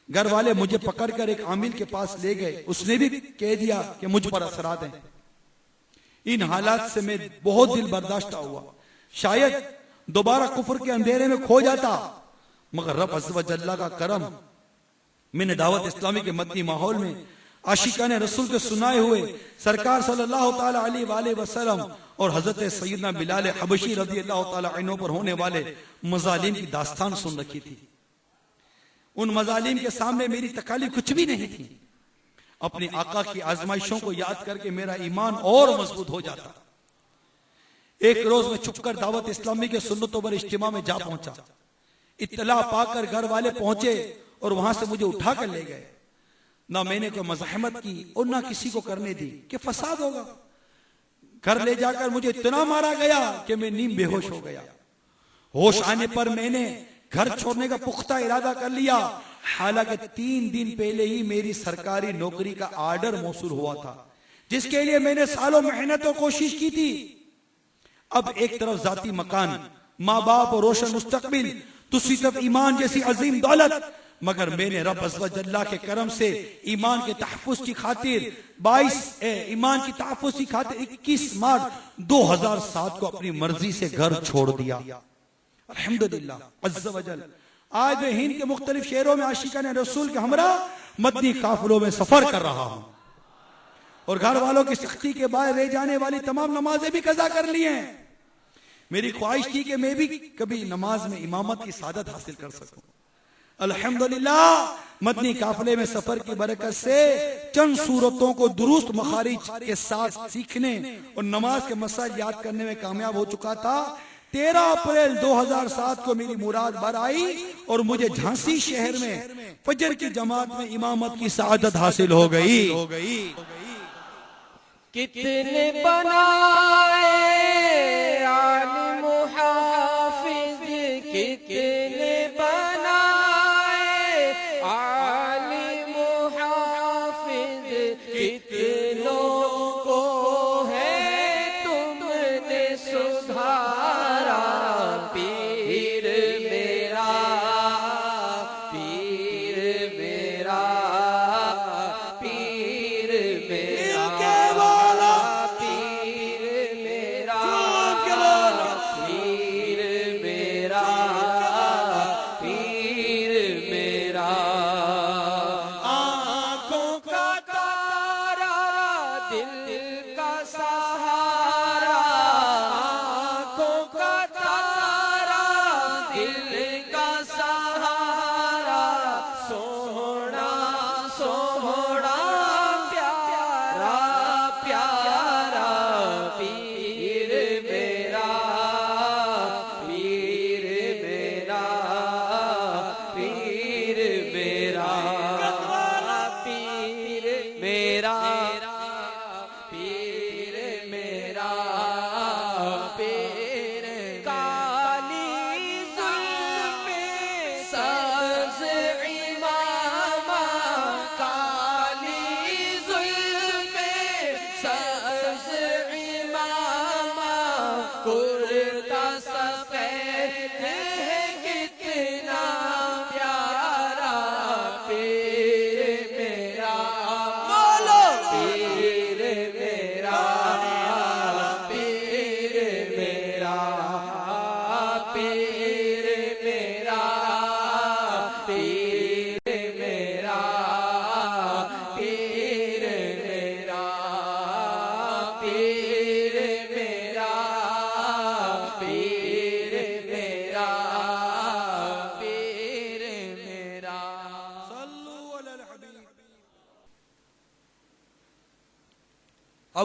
घर वाले मुझे पकड़कर एक आमिल के पास ले गए, उसने भी कह दिया कि मुझ पर असरात हैं। इन हालात से मैं बहुत दिल बर्दाश्त हुआ, शायद दोबारा कुफर के अंधेरे में खो जाता, मगर रब अज़्ज़ व जल्ला का करम, मैंने दावत इस्लामी के मदनी माहौल में आशिकान रसूल के सुनाए हुए सरकार सल्लल्लाहु ताला अलैहि वसल्लम और हजरत सैयदना बिलाल हबशी रज़ियल्लाहु ताला अन्हु पर होने वाले मजालिम की दास्तान सुन रखी थी। उन मजालिम के सामने मेरी तकालीफ कुछ भी नहीं थी। अपने आका की आजमाइशों को याद करके मेरा ईमान और मजबूत हो जाता। एक रोज मैं छुपकर दावत इस्लामी के सुन्नतों पर इज्तिमा में जा पहुंचा। इत्तला पाकर घर वाले पहुंचे और वहां से मुझे उठाकर ले गए। ना मैंने कोई मज़ाहमत की और ना किसी को करने दी कि फसाद होगा। घर ले जाकर मुझे इतना मारा गया कि मैं नीम बेहोश हो गया। होश आने पर मैंने घर छोड़ने का पुख्ता इरादा कर लिया, हालांकि 3 दिन पहले ही मेरी सरकारी नौकरी का आर्डर मौसूल हुआ था, जिसके लिए मैंने सालों मेहनत और कोशिश की थी। अब एक तरफ जाती मकान, माँ बाप और रोशन मुस्तकबिल, दूसरी तरफ ईमान जैसी अजीम दौलत, मगर मैंने रब अज़्ज़ व जल्ला के करम से ईमान के तहफ़्फ़ुज़ की खातिर 21 मार्च 2007 को अपनी मर्जी से घर छोड़ दिया। अल्हम्दुलिल्लाह अज़्ज़ व जल। आज मैं हिंद के मुख्तलिफ शहरों में आशिकाने रसूल के हमरा मदनी काफिलों में सफर कर रहा हूं और घर वालों की सख्ती के बाद रह जाने वाली तमाम नमाजें भी कज़ा कर ली हैं। मेरी ख्वाहिश थी कि मैं भी कभी नमाज में इमामत की सादत हासिल कर सकूं। अल्हम्दुलिल्लाह मदनी काफिले में सफर की बरकत से चंद सूरतों को दुरुस्त मखारिज के साथ सीखने और नमाज के मसाइल याद करने में कामयाब हो चुका था। 13 अप्रैल 2007 को मेरी मुराद बर आई और मुझे झांसी शहर में फजर की जमात में इमामत की सादत हासिल हो गई। कितने बनाए आलिम हाफिज, कितने बनाए आलिम हाफिज, कितनों को है तुमने सुधारा।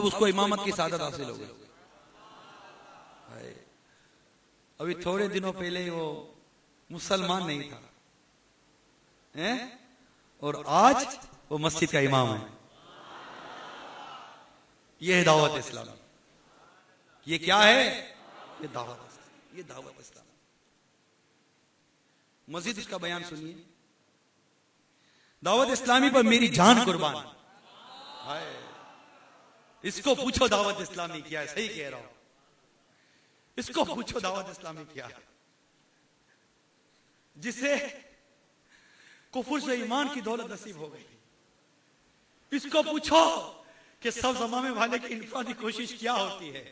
अब उसको इमामत की सादत हासिल हो गई। अभी थोड़े दिनों पहले वो मुसलमान नहीं था हैं? और आज वो मस्जिद का इमाम है। ये है दावत इस्लाम। ये क्या है? ये दावत इस्लाम। मस्जिद उसका बयान सुनिए। दावत इस्लामी पर मेरी जान कुर्बान। हाय, इसको पूछो दावत इस्लामी क्या है। सही कह रहा हूं, इसको पूछो दावत इस्लामी क्या है। जिसे कुफर से ईमान की दौलत नसीब हो गई, इसको पूछो कि सब ज़माने वाले की इनफरादी कोशिश क्या होती है।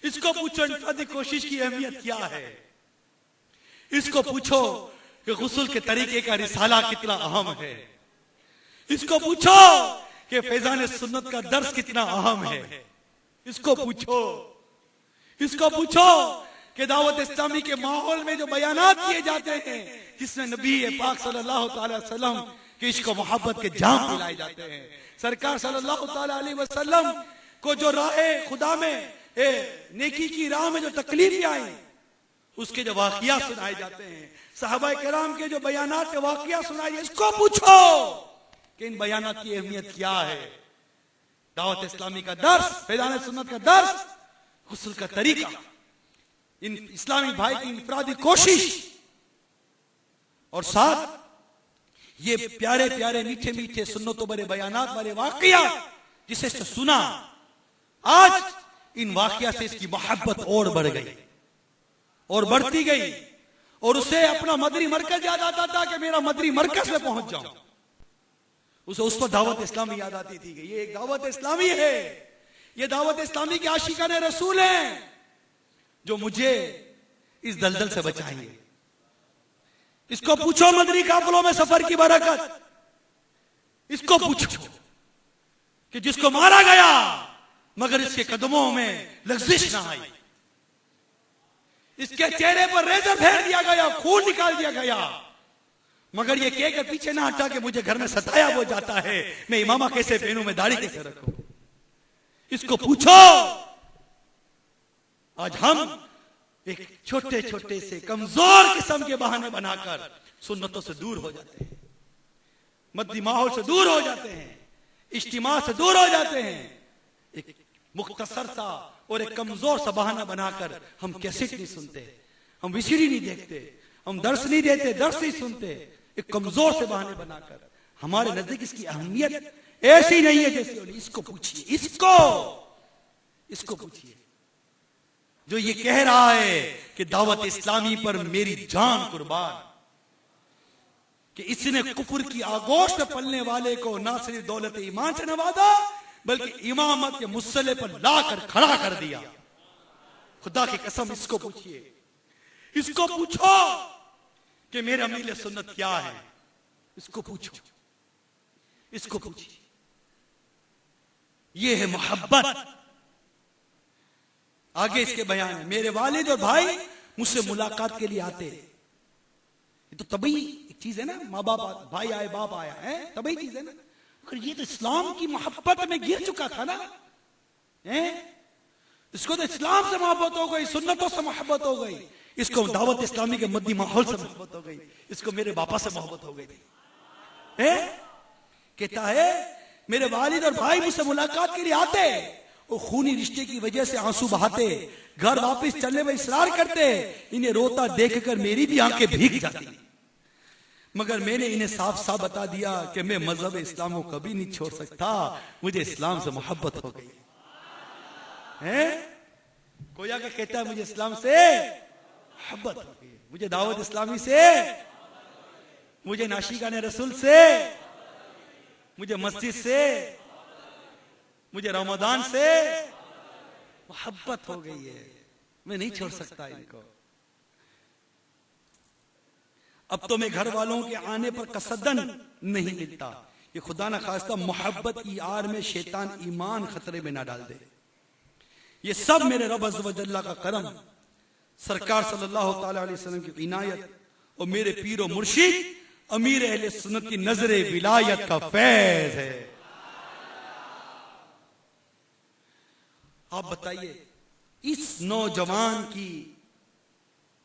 इसको पूछो इनफरादी कोशिश की अहमियत क्या है। इसको पूछो कि गुस्ल के तरीके का रिसाला कितना अहम है। इसको पूछो कि फैजान सुन्नत का दर्स कितना अहम है। इसको पूछो कि दावत इस्लामी के माहौल में जो बयानात किए जाते हैं, जिसमें नबी पाक सल्लल्लाहु अलैहि वसल्लम के इश्क व मोहब्बत के जाम पिलाए जाते हैं, सरकार सल्लल्लाहु अलैहि वसल्लम को जो राह खुदा में नेकी की राह में जो तकलीफ आई, उसके जो वाकया सुनाए जाते हैं, सहाबा किराम के जो बयानात के वाकया सुनाए, इसको पूछो कि इन बयानात की अहमियत क्या है। दावत इस्लामी का दर्स, फैजान सुन्नत का दर्स, गुस्ल का तरीका, इन इस्लामी भाई की इनफरादी कोशिश, और साथ ये प्यारे प्यारे मीठे मीठे सुन्नतों बड़े बयानात वाले वाकया जिसे सुना, आज इन वाकया से इसकी मोहब्बत और बढ़ गई और बढ़ती गई, और उसे अपना मदरी मरकज याद आता था कि मेरा मदरी मरकज में पहुंच जाऊं। उसे उस पर दावत इस्लामी याद आती थी कि ये एक दावत इस्लामी है, ये दावत इस्लामी के आशिकान रसूल हैं जो मुझे इस दलदल से बचाएंगे। इसको पूछो मदरी काफिलों में सफर की बरकत। इसको पूछो कि जिसको मारा गया मगर इसके कदमों में लग़्ज़िश ना आई, इसके चेहरे पर रेज़र फेर दिया गया, खून निकाल दिया गया, मगर ये कह के पीछे ना हटा कि मुझे घर में सताया वो जाता है, मैं इमामा कैसे पहनूं, मैं दाढ़ी कैसे रखूं। इसको पूछो। आज हम एक छोटे छोटे से कमजोर किस्म के बहाने बनाकर सुन्नतों से दूर हो जाते हैं, मद्दी माहौल से दूर हो जाते हैं, इज्तिमा से दूर हो जाते हैं। एक मुख्तसर सा और एक कमजोर सा बहाना बनाकर हम कैसेट नहीं सुनते, हम विसीडी नहीं देखते, हम दर्स नहीं देते, दर्स नहीं सुनते, एक कमजोर से बहाने बनाकर। हमारे नजदीक इसकी अहमियत ऐसी नहीं है जैसी। इसको पूछिए, इसको पूछिए जो ये कह रहा है कि दावत इस्लामी पर मेरी जान कुर्बान, कि इसने कुफर की आगोश में पलने वाले को ना सिर्फ दौलत ईमान से नवाजा बल्कि इमामत के मुसल्ले पर लाकर खड़ा कर दिया। खुदा की कसम, इसको पूछिए, इसको पूछो कि मेरा अमीर सुन्नत क्या है। इसको पूछो, इसको पूछिए। ये है मोहब्बत। आगे इसके बयान है, मेरे वालिद और भाई मुझसे मुलाकात के लिए आते। ये तो तभी एक चीज है ना, माँ बाप, भाई आए, बाप आया है, तभी चीज है ना। ये तो इस्लाम की मोहब्बत में गिर चुका था ना, इसको तो इस्लाम से मोहब्बत हो गई, सुन्नतों से मोहब्बत हो गई, इसको दावत इस्लामी के मद्दी माहौल से मोहब्बत हो गई, इसको मेरे बापा से मोहब्बत हो गई। कहता है मेरे वालिद और भाई मुझसे मुलाकात के लिए आते, वो खूनी रिश्ते की वजह से आंसू बहाते, घर वापस चलने में इसरार करते, इन्हें रोता देखकर मेरी भी आंखें भीग जाती, मगर मैंने इन्हें साफ साफ बता दिया कि मैं मजहब इस्लाम को कभी नहीं छोड़ सकता, मुझे इस्लाम से मोहब्बत हो गई है। कोई आगे कहता है मुझे इस्लाम से मोहब्बत हो गई, मुझे दावत इस्लामी से, मुझे नाशिकान रसूल से, मुझे मस्जिद से, मुझे रमजान से मोहब्बत हो गई है, मैं नहीं छोड़ सकता इनको। अब तो मैं घर वालों के आने पर कसदन नहीं मिलता, ये खुदा न खास्ता मोहब्बत की आड़ में शैतान ईमान खतरे में ना डाल दे। ये सब मेरे रब अज़्ज़ व जल्ला का करम, सरकार सल्लल्लाहु अलैहि वसल्लम की इनायत और मेरे पीर और मुर्शिद अमीर अहले सुन्नत की नजरे विलायत का फैज है। आप बताइए इस नौजवान की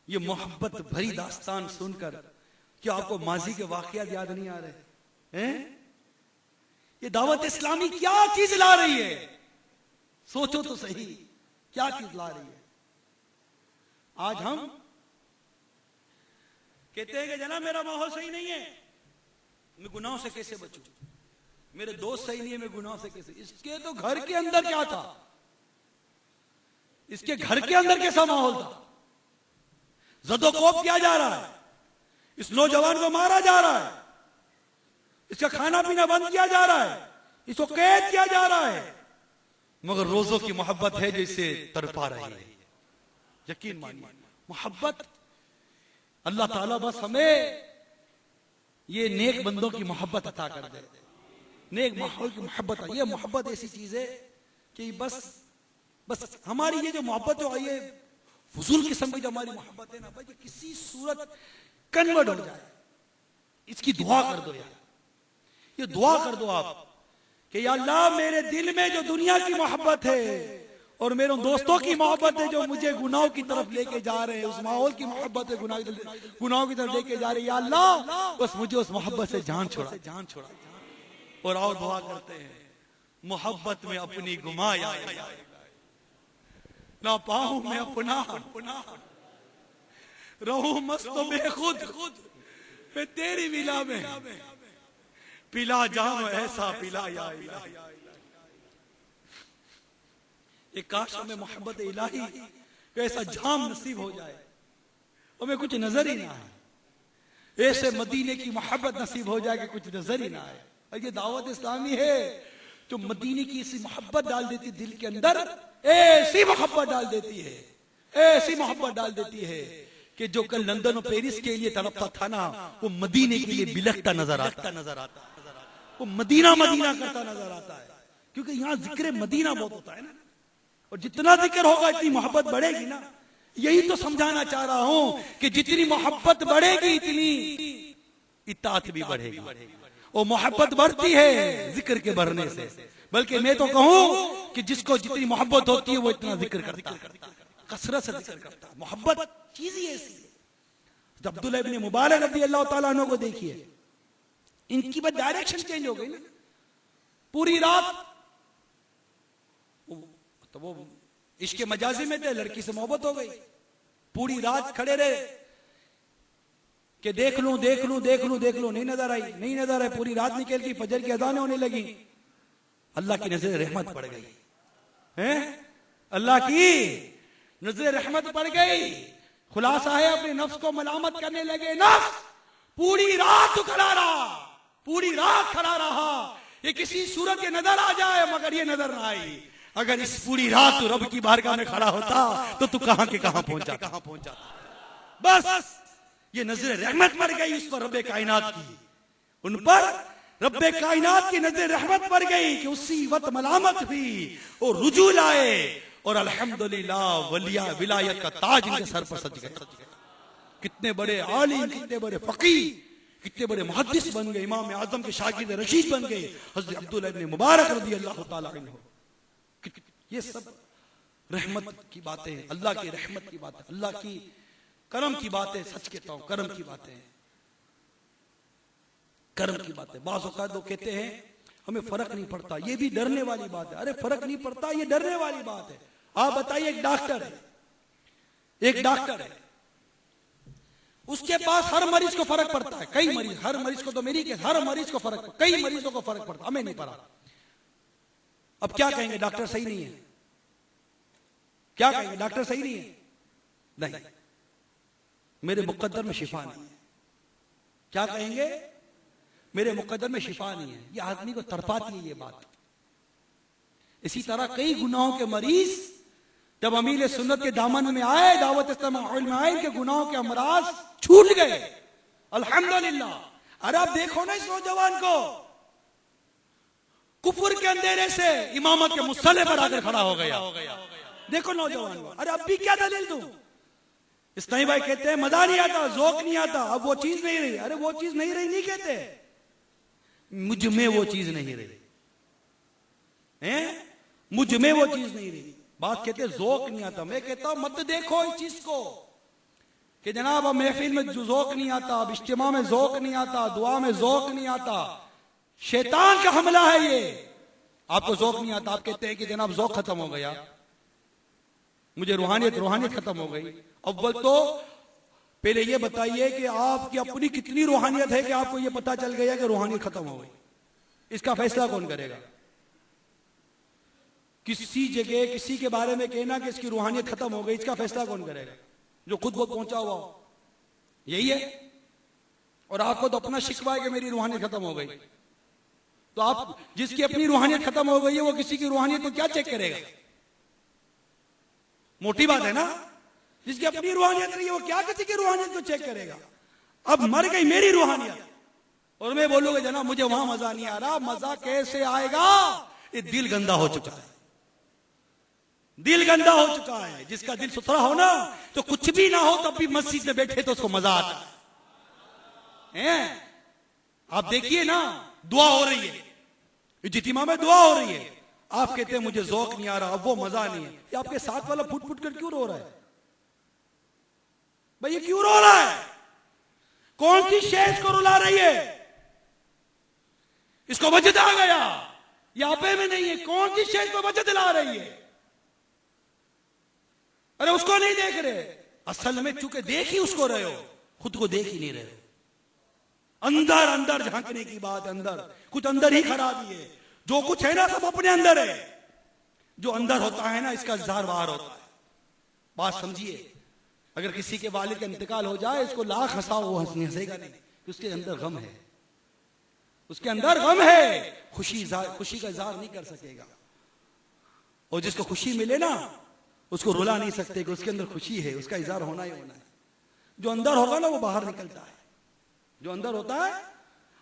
ये मोहब्बत भरी दास्तान सुनकर क्या आपको माजी के वाकयात याद नहीं आ रहे हैं? ये दावत इस्लामी क्या चीज ला रही है? सोचो तो सही, क्या चीज ला रही है? आज हम कहते हैं कि जनाब मेरा माहौल सही नहीं है, मैं गुनाहों से कैसे बचूं, मेरे दोस्त सही नहीं है, मैं गुनाहों से कैसे। इसके तो घर के अंदर क्या था, इसके घर के अंदर कैसा माहौल था? जदोकोब किया जा रहा है, इस नौजवान को मारा जा रहा है, इसका खाना पीना बंद किया जा रहा है, इसको कैद किया जा रहा है, मगर रोजों की मोहब्बत है जो इसे तड़पा रही है। यकीन मानिए मोहब्बत अल्लाह ताला बस हमें ये नेक बंदों की मोहब्बत अता कर दे, नेक माहौल की मोहब्बत। ये मोहब्बत ऐसी चीज है कि बस हमारी ये जो मोहब्बत है, ये फजूल किस्म की जो हमारी मोहब्बत है ना भाई, किसी सूरत कन्वर्ट हो जाए, इसकी दुआ कर दो यार, ये दुआ कर दो आप कि या अल्लाह मेरे दिल में जो दुनिया की मोहब्बत है और मेरे दोस्तों की मोहब्बत है जो मुझे गुनाहों की तरफ लेके जा रहे हैं, उस माहौल की मोहब्बत है गुनाहों की तरफ लेके जा रहे हैं, या अल्लाह बस मुझे उस मोहब्बत से जान छोड़ा। और आओ दुआ करते हैं, मोहब्बत में अपनी गुमाया ना पाऊं मैं अपना, रहूं मस्त बेखुद मैं तेरी विला में, पिला जाम ऐसा पिला या इलाही। एक काश हमें मोहब्बत इलाही ऐसा जाम नसीब हो जाए, हमें कुछ नजर ही ना आए, ऐसे मदीने की मोहब्बत नसीब हो जाए कि कुछ नजर ही ना आए। और ये दावत इस्लामी है जो मदीने की ऐसी मोहब्बत डाल देती दिल के अंदर, ऐसी मोहब्बत डाल देती है, ऐसी मोहब्बत डाल देती है कि जो कल लंदन और पेरिस के लिए तड़पता था ना, वो मदीने के लिए बिलखता नजर आता, वो मदीना करता नजर आता है, क्योंकि यहाँ जिक्र मदीना बहुत होता है ना, और जितना जिक्र होगा इतनी मोहब्बत बढ़ेगी ना। यही तो समझाना चाह रहा हूं कि जितनी मोहब्बत बढ़ेगी इतनी इताअत भी बढ़ेगी, और मोहब्बत बढ़ती है जिक्र के बढ़ने से। बल्कि मैं तो कहूं कि जिसको जितनी मोहब्बत होती है वो इतना जिक्र करता है, कसरत से जिक्र करता है। मोहब्बत चीज ही ऐसी है। अब्दुल्लाह इब्न मुबारक रज़ी अल्लाह तआला अन्हु को देखिए, इनकी बस डायरेक्शन चेंज हो गई ना, पूरी रात तो वो इश्क मजाजी में थे, लड़की से मोहब्बत हो गई, पूरी रात खड़े रहे कि देख लूं, नहीं नजर आई, पूरी रात निकल गई, फजर की अज़ानें होने लगी, अल्लाह की नजर रहमत पड़ गई है, अल्लाह की नजर रहमत पड़ गई। खुलासा है अपने नफ्स को मलामत करने लगे, नफ्स पूरी रात खड़ा रहा, ये किसी सूरत के नजर आ जाए, मगर ये नजर ना आई। अगर इस पूरी रात तू रब की बारगाह में खड़ा होता तो तू कहां के कहां पहुंचा। बस ये नजर रहमत पड़ गई उस पर रब्बे कायनात की, उन पर रब्बे कायनात की नजर रहमत पड़ गई कि उसी वक्त मलामत हुई और रुजू लाए, और अल्हम्दुलिल्लाह विलायत का ताज इनके सर पर सज गया। कितने बड़े आलिम, कितने बड़े फकीह, कितने बड़े मुहद्दिस बन गए, इमाम आजम के शागिर्द रशीद बन गए हज़रत अब्दुल्लाह इब्न मुबारक रज़ी अल्लाह तआला अन्हु। ये सब रहमत की बातें हैं, अल्लाह की रहमत की बातें, अल्लाह की करम की बातें, सच कहता हूं करम की बातें हैं, करम की बातें। बाज़ औक़ात लोग कहते हैं हमें फर्क नहीं पड़ता, ये भी डरने वाली बात है। अरे फर्क नहीं पड़ता, ये डरने वाली बात है। आप बताइए, एक डॉक्टर है, उसके पास हर मरीज को फर्क पड़ता है, कई मरीज, हर मरीज को तो मेरी के हर मरीज को फर्क, कई मरीजों को फर्क पड़ता, हमें नहीं पड़ा। अब क्या कहेंगे, डॉक्टर सही नहीं है? क्या कहेंगे, डॉक्टर सही नहीं है? नहीं, मेरे मुकद्दर में शिफा नहीं है। क्या कहेंगे, मेरे मुकद्दर में शिफा नहीं है। ये आदमी को तड़पाती है ये बात। इसी तरह कई गुनाहों के मरीज जब अमीर सुन्नत के दामन में आए, दावत इस्लाम में आए, इनके गुनाहों के अमराज छूट गए, अल्हम्दुलिल्लाह। अरे आप देखो ना इस नौजवान को, कुफर के अंधेरे से इमामत के मुसल्ले पर आकर खड़ा हो गया। देखो नौजवान को। अरे अब भी क्या दलील दूं? इस्लामी भाई कहते हैं मजा नहीं आता, ज़ौक़ नहीं आता, अब वो चीज नहीं रही। अरे वो चीज नहीं रही नहीं कहते, मुझ में वो चीज नहीं रही है, मुझ में वो चीज नहीं रही। बात कहते ज़ौक़ नहीं आता। मैं कहता हूं मत देखो इस चीज को कि जनाब अब महफिल में ज़ौक़ नहीं आता, अब इज्तिमा में ज़ौक़ नहीं आता, दुआ में ज़ौक़ नहीं आता। शैतान का हमला है ये। आपको ज़ौक़ नहीं आता, आप कहते हैं कि जनाब ज़ौक़ खत्म हो गया, मुझे रूहानियत खत्म हो गई। अव्वल तो पहले ये बताइए कि आपकी अपनी कितनी रूहानियत है कि आपको ये पता चल गया कि रूहानियत खत्म हो गई। इसका फैसला कौन करेगा? किसी जगह किसी के बारे में कहना कि इसकी रूहानियत खत्म हो गई, इसका फैसला कौन करेगा? जो खुद बहुत पहुंचा हुआ हो, यही है। और आपको तो अपना शिकवा है कि मेरी रूहानियत खत्म हो गई। तो आप जिसकी अपनी रूहानियत खत्म हो गई है वो किसी की रूहानियत को क्या चेक करेगा? मोटी बात है ना। जिसकी अपनी रूहानियत नहीं है वो क्या किसी की रूहानियत को चेक करेगा? अब मर गई मेरी रूहानियत और मैं बोलूंगा जनाब मुझे वहां मजा नहीं आ रहा। मजा कैसे आएगा? ये दिल गंदा हो चुका है, दिल गंदा हो चुका है। जिसका दिल सुथरा हो ना तो कुछ भी ना हो तब भी मस्जिद में बैठे तो उसको मजा आता है। आप देखिए ना, दुआ हो रही है, इज्तिमा में दुआ हो रही है, आप कहते हैं मुझे ज़ौक़ नहीं आ रहा, अब वो मजा नहीं है। ये आपके साथ वाला फुट फुट कर क्यों रो रहा है भाई? ये क्यों रो रहा है? कौन सी शय इसको रुला रही है? इसको वजद आ गया, ये आपे में नहीं है। कौन सी शय इसको वजद ला रही है? अरे उसको नहीं देख रहे, असल में चूंकि देख ही उसको रहे हो, खुद को देख ही नहीं रहे हो। अंदर अंदर झांकने की बात, अंदर कुछ अंदर ही खराबी है। जो कुछ है ना सब अपने अंदर है। जो अंदर होता है ना इसका इज़हार बाहर होता है। बात समझिए। अगर किसी के वालिद का इंतकाल हो जाए, इसको लाख हंसाओ वो हंसेगा नहीं, उसके अंदर गम है, उसके अंदर गम है। खुशी का इज़हार नहीं कर सकेगा। और जिसको खुशी मिले ना उसको रुला नहीं सकते कि उसके अंदर खुशी है, उसका इज़हार होना ही होना है। जो अंदर होगा ना वो बाहर निकलता है। जो अंदर होता है,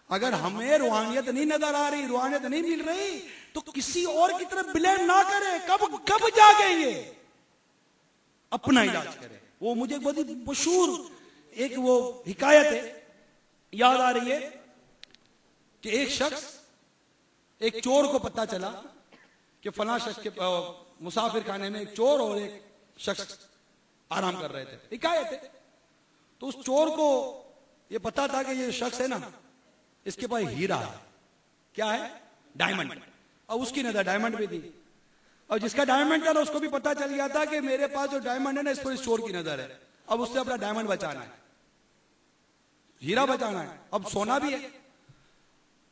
अगर हमें रूहानियत नहीं नजर आ रही, रूहानियत नहीं मिल रही, तो किसी और की तरफ ब्लेम ना करे। कब जागेंगे? अपना इलाज करें। वो मुझे बहुत ही मशहूर एक वो हिकायत है याद आ रही है कि एक शख्स, एक चोर को पता चला कि फलां शख्स के मुसाफिर खाने में एक चोर और एक शख्स आराम कर रहे थे। हिकायत है। तो उस चोर को ये पता था कि ये शख्स है ना, इसके पास हीरा है। क्या है? डायमंड। और उसकी नजर डायमंड भी थी। और जिसका डायमंड था ना उसको भी पता चल गया था कि मेरे पास जो डायमंड है ना इस पर इस चोर की नजर है। अब उससे अपना डायमंड बचाना है, हीरा बचाना है, अब सोना भी है।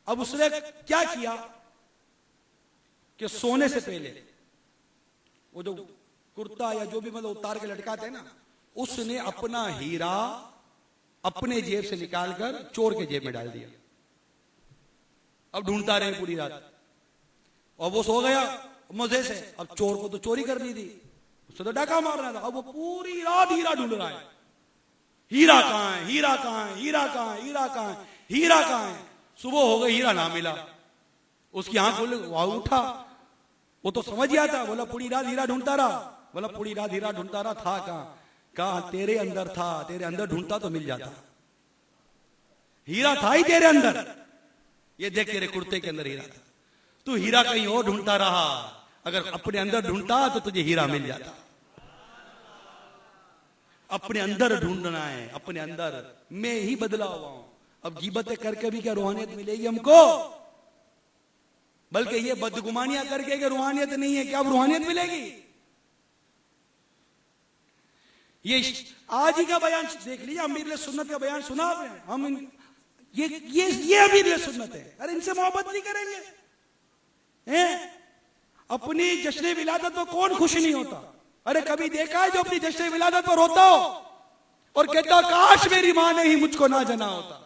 अब उसने क्या किया कि सोने से पहले वो जो कुर्ता या जो भी मतलब उतार के लटकाते हैं ना, उसने अपना हीरा अपने जेब से निकालकर चोर के जेब में डाल दिया। अब ढूंढता रहे पूरी रात और वो सो गया मजे से। अब चोर को तो चोरी करनी थी, उससे तो डाका मारना था। अब वो पूरी रात हीरा ढूंढ रहा है। हीरा कहां है, हीरा कहां है, हीरा कहां है, हीरा कहां है, हीरा कहां है। सुबह हो गई, हीरा ना मिला। उसकी आंख खोल उठा, वो तो समझ गया था। बोला पूरी रात हीरा ढूंढता रहा। बोला पूरी रात हीरा ढूंढता रहा, था कहां? कहा तेरे अंदर था, तेरे अंदर ढूंढता तो मिल जाता। हीरा था ही तेरे अंदर। ये देख तेरे कुर्ते के अंदर हीरा था, तू हीरा कहीं और ढूंढता रहा। अगर अपने अंदर ढूंढता तो तुझे हीरा मिल जाता। अपने अंदर ढूंढना है, अपने अंदर। मैं ही बदला हुआ हूं। अब गीबतें करके भी क्या रूहानियत मिलेगी हमको? बल्कि ये बदगुमानियां करके कि रूहानियत नहीं है, क्या अब रूहानियत मिलेगी? ये आज ही का बयान देख लीजिए, अमीर सुन्नत का बयान सुना आपने। हम ये अमीर सुन्नत है। अरे इनसे मोहब्बत नहीं करेंगे हैं? अपनी जश्न विलादत पर कौन खुश नहीं होता? अरे कभी देखा है जो अपनी जश्न विलादत पर रोता हो और कहता काश मेरी मां ने ही मुझको ना जना होता?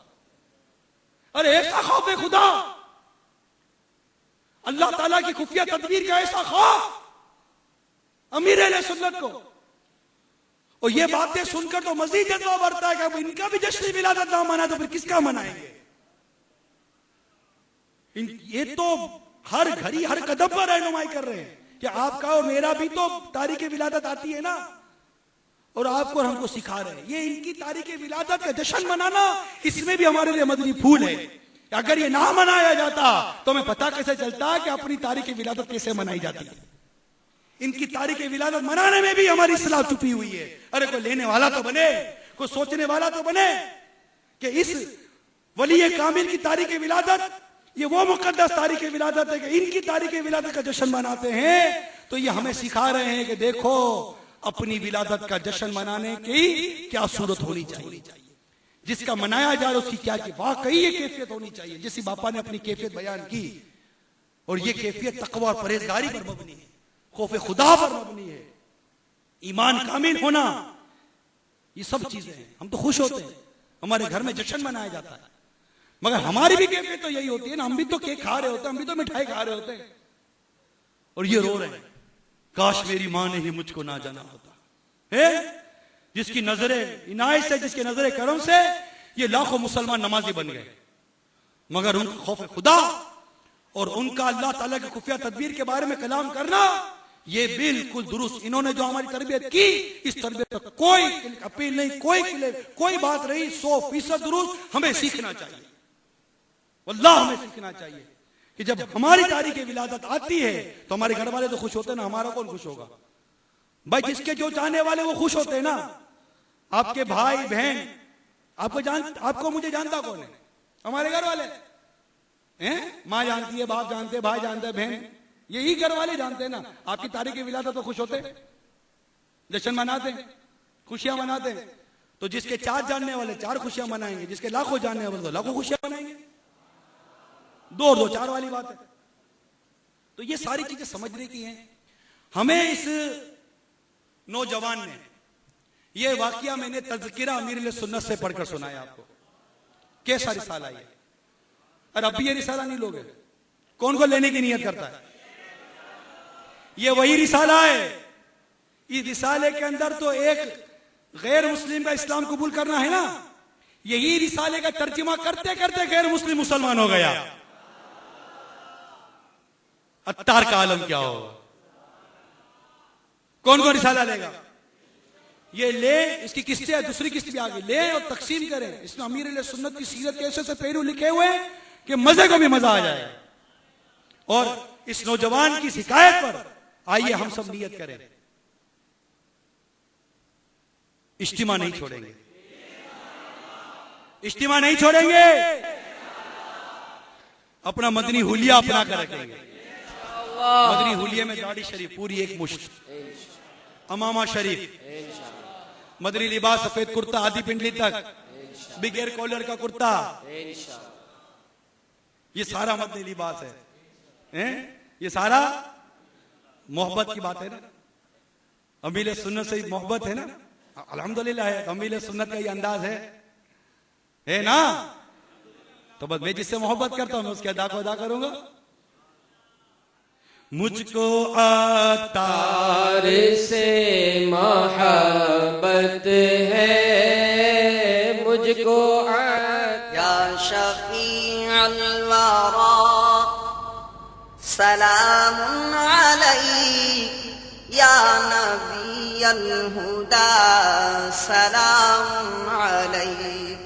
अरे ऐसा खौफ है खुदा, अल्लाह ताला की खुफिया तदबीर का ऐसा खौफ अमीर अहले सुन्नत को। और ये बातें सुनकर तो मजीद जज्बा बढ़ता है कि अब इनका भी जश्न विलादत ना मना तो फिर किसका मनाएंगे? ये तो हर घड़ी हर कदम पर रहनुमाई कर रहे हैं कि आपका और मेरा भी तो तारीख विलादत आती है ना, और आपको और हमको सिखा रहे हैं। ये इनकी तारीख विलादत का जश्न मनाना, इसमें भी हमारे लिए मदनी फूल है। अगर ये ना मनाया जाता तो हमें पता कैसे चलता कि अपनी तारीख विलादत कैसे मनाई जाती है। इनकी तारीख विलादत मनाने में भी हमारी इस्लाह छुपी हुई है। अरे कोई लेने वाला तो बने, कोई सोचने वाला तो बने कि इस वली कामिल की तारीख विलादत, ये वो मुकद्दस तारीख विलादत है कि इनकी तारीख विलादत का जश्न मनाते हैं। तो ये हमें सिखा रहे हैं कि देखो अपनी विलादत का जश्न मनाने की क्या सूरत होनी चाहिए, जिसका मनाया जा रहा है उसकी क्या वाकई ये कैफियत होनी चाहिए। जिस बापा ने अपनी कैफियत बयान की, और ये कैफियत तकवा और परहेजगारी पर मबनी है, खौफ खुदा पर मबनी है, ईमान कामिल होना, ये सब चीजें हैं। हम तो खुश होते हैं, हमारे घर में जश्न मनाया जाता है, मगर हमारी भी कैफियत तो यही होती है ना। हम भी तो केक खा रहे होते हैं, हम भी तो मिठाई खा रहे होते हैं, और ये रो रहे हैं काश मेरी मां ने ही मुझको ना जाना होता है। जिसकी नजरे इनायत से, जिसके नजरे करम से ये लाखों मुसलमान नमाजी बन गए, मगर उनका खौफ खुदा और उनका अल्लाह ताला की खुफिया तदबीर के बारे में कलाम करना, ये बिल्कुल दुरुस्त। इन्होंने जो हमारी तरबियत की, इस तरबियत पर कोई अपील नहीं, कोई बात रही, 100% दुरुस्त। हमें सीखना चाहिए, वल्लाह हमें सीखना चाहिए कि जब हमारी तारीख विलादत आती है तो हमारे घर वाले तो खुश होते हैं ना, हमारा कौन खुश होगा भाई? जिसके जो चाहने वाले वो खुश होते हैं ना। आपके भाई बहन, आपको मुझे जानता कौन है? हमारे घर वाले हैं। माँ जानती है, बाप जानते हैं, भाई जानते हैं, बहन, यही घर वाले जानते हैं ना। आपकी तारीख विलादत तो खुश होते, जश्न मनाते हैं, खुशियां मनाते हैं। तो जिसके 4 जानने वाले 4 खुशियां मनाएंगे, जिसके लाखों जानने वाले तो लाखों खुशियां मनाएंगे। 2 और 2 4 वाली बात है। तो ये सारी चीजें समझने की हैं हमें। इस नौजवान ने ये वाकया, मैंने तज़किरा अमीर सुन्नत से पढ़कर सुनाया आपको, कैसा रिसाला ये। और अब भी ये रिसाला नहीं लोगे, कौन को लेने की नियत करता है? ये वही रिसाला है। इस रिसाले के अंदर तो एक गैर मुस्लिम का इस्लाम कबूल करना है ना। यही रिसाले का तर्जुमा करते करते गैर मुस्लिम मुसलमान हो गया। अत्तार का आलम क्या होगा? कौन कौन रिसाला लेगा? ये ले, इसकी किस्तें है, दूसरी किस्त भी आगे ले और तकसीम करें। इसमें अमीर अहले सुन्नत की सीरत के ऐसे पहलू लिखे हुए हैं कि मजे को भी मजा आ जाए। और इस नौजवान की शिकायत पर आइए हम सब नियत करें, इज्तिमा नहीं छोड़ेंगे, इज्तिमा नहीं छोड़ेंगे, अपना मदनी हुलिया अपना कर रखेंगे। मदनी हुलिये में दाढ़ी शरीफ पूरी 1 मुश्त, अमामा शरीफ, मदनी लिबास, सफेद कुर्ता आधी पिंडली तक, बिगैर कॉलर का कुर्ता, ये सारा मदनी लिबास है। ये सारा मोहब्बत की बात है ना। अमीर सुन्नत से मोहब्बत है ना, अल्हम्दुलिल्लाह है। अमीर सुन्नत का ये अंदाज है ना। तो बस मैं जिससे मोहब्बत करता हूं मैं उसके अदा को अदा करूंगा। मुझको अत्तार से मोहब्बत है, मुझको या शफीअल वरा सलामुन अलैक या नबियल हुदा सलामुन अलैक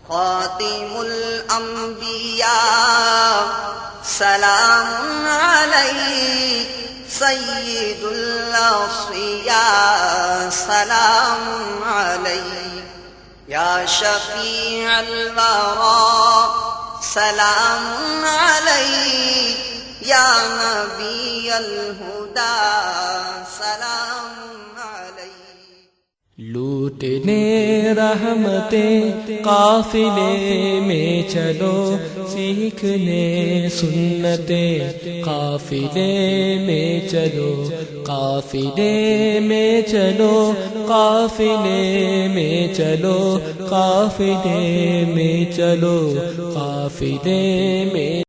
खातिमुल अंबिया सलामुन अलैक सय्यिदुल औसिया सलामुन अलैक या शफीअल वरा सलामुन अलैक या नबियल हुदा सलामुन अलैक। लूटने रहमतें काफिले में चलो, सीखने सुन्नतें काफिले में चलो, काफिले में चलो, काफिले में चलो, काफिले में चलो, काफिले में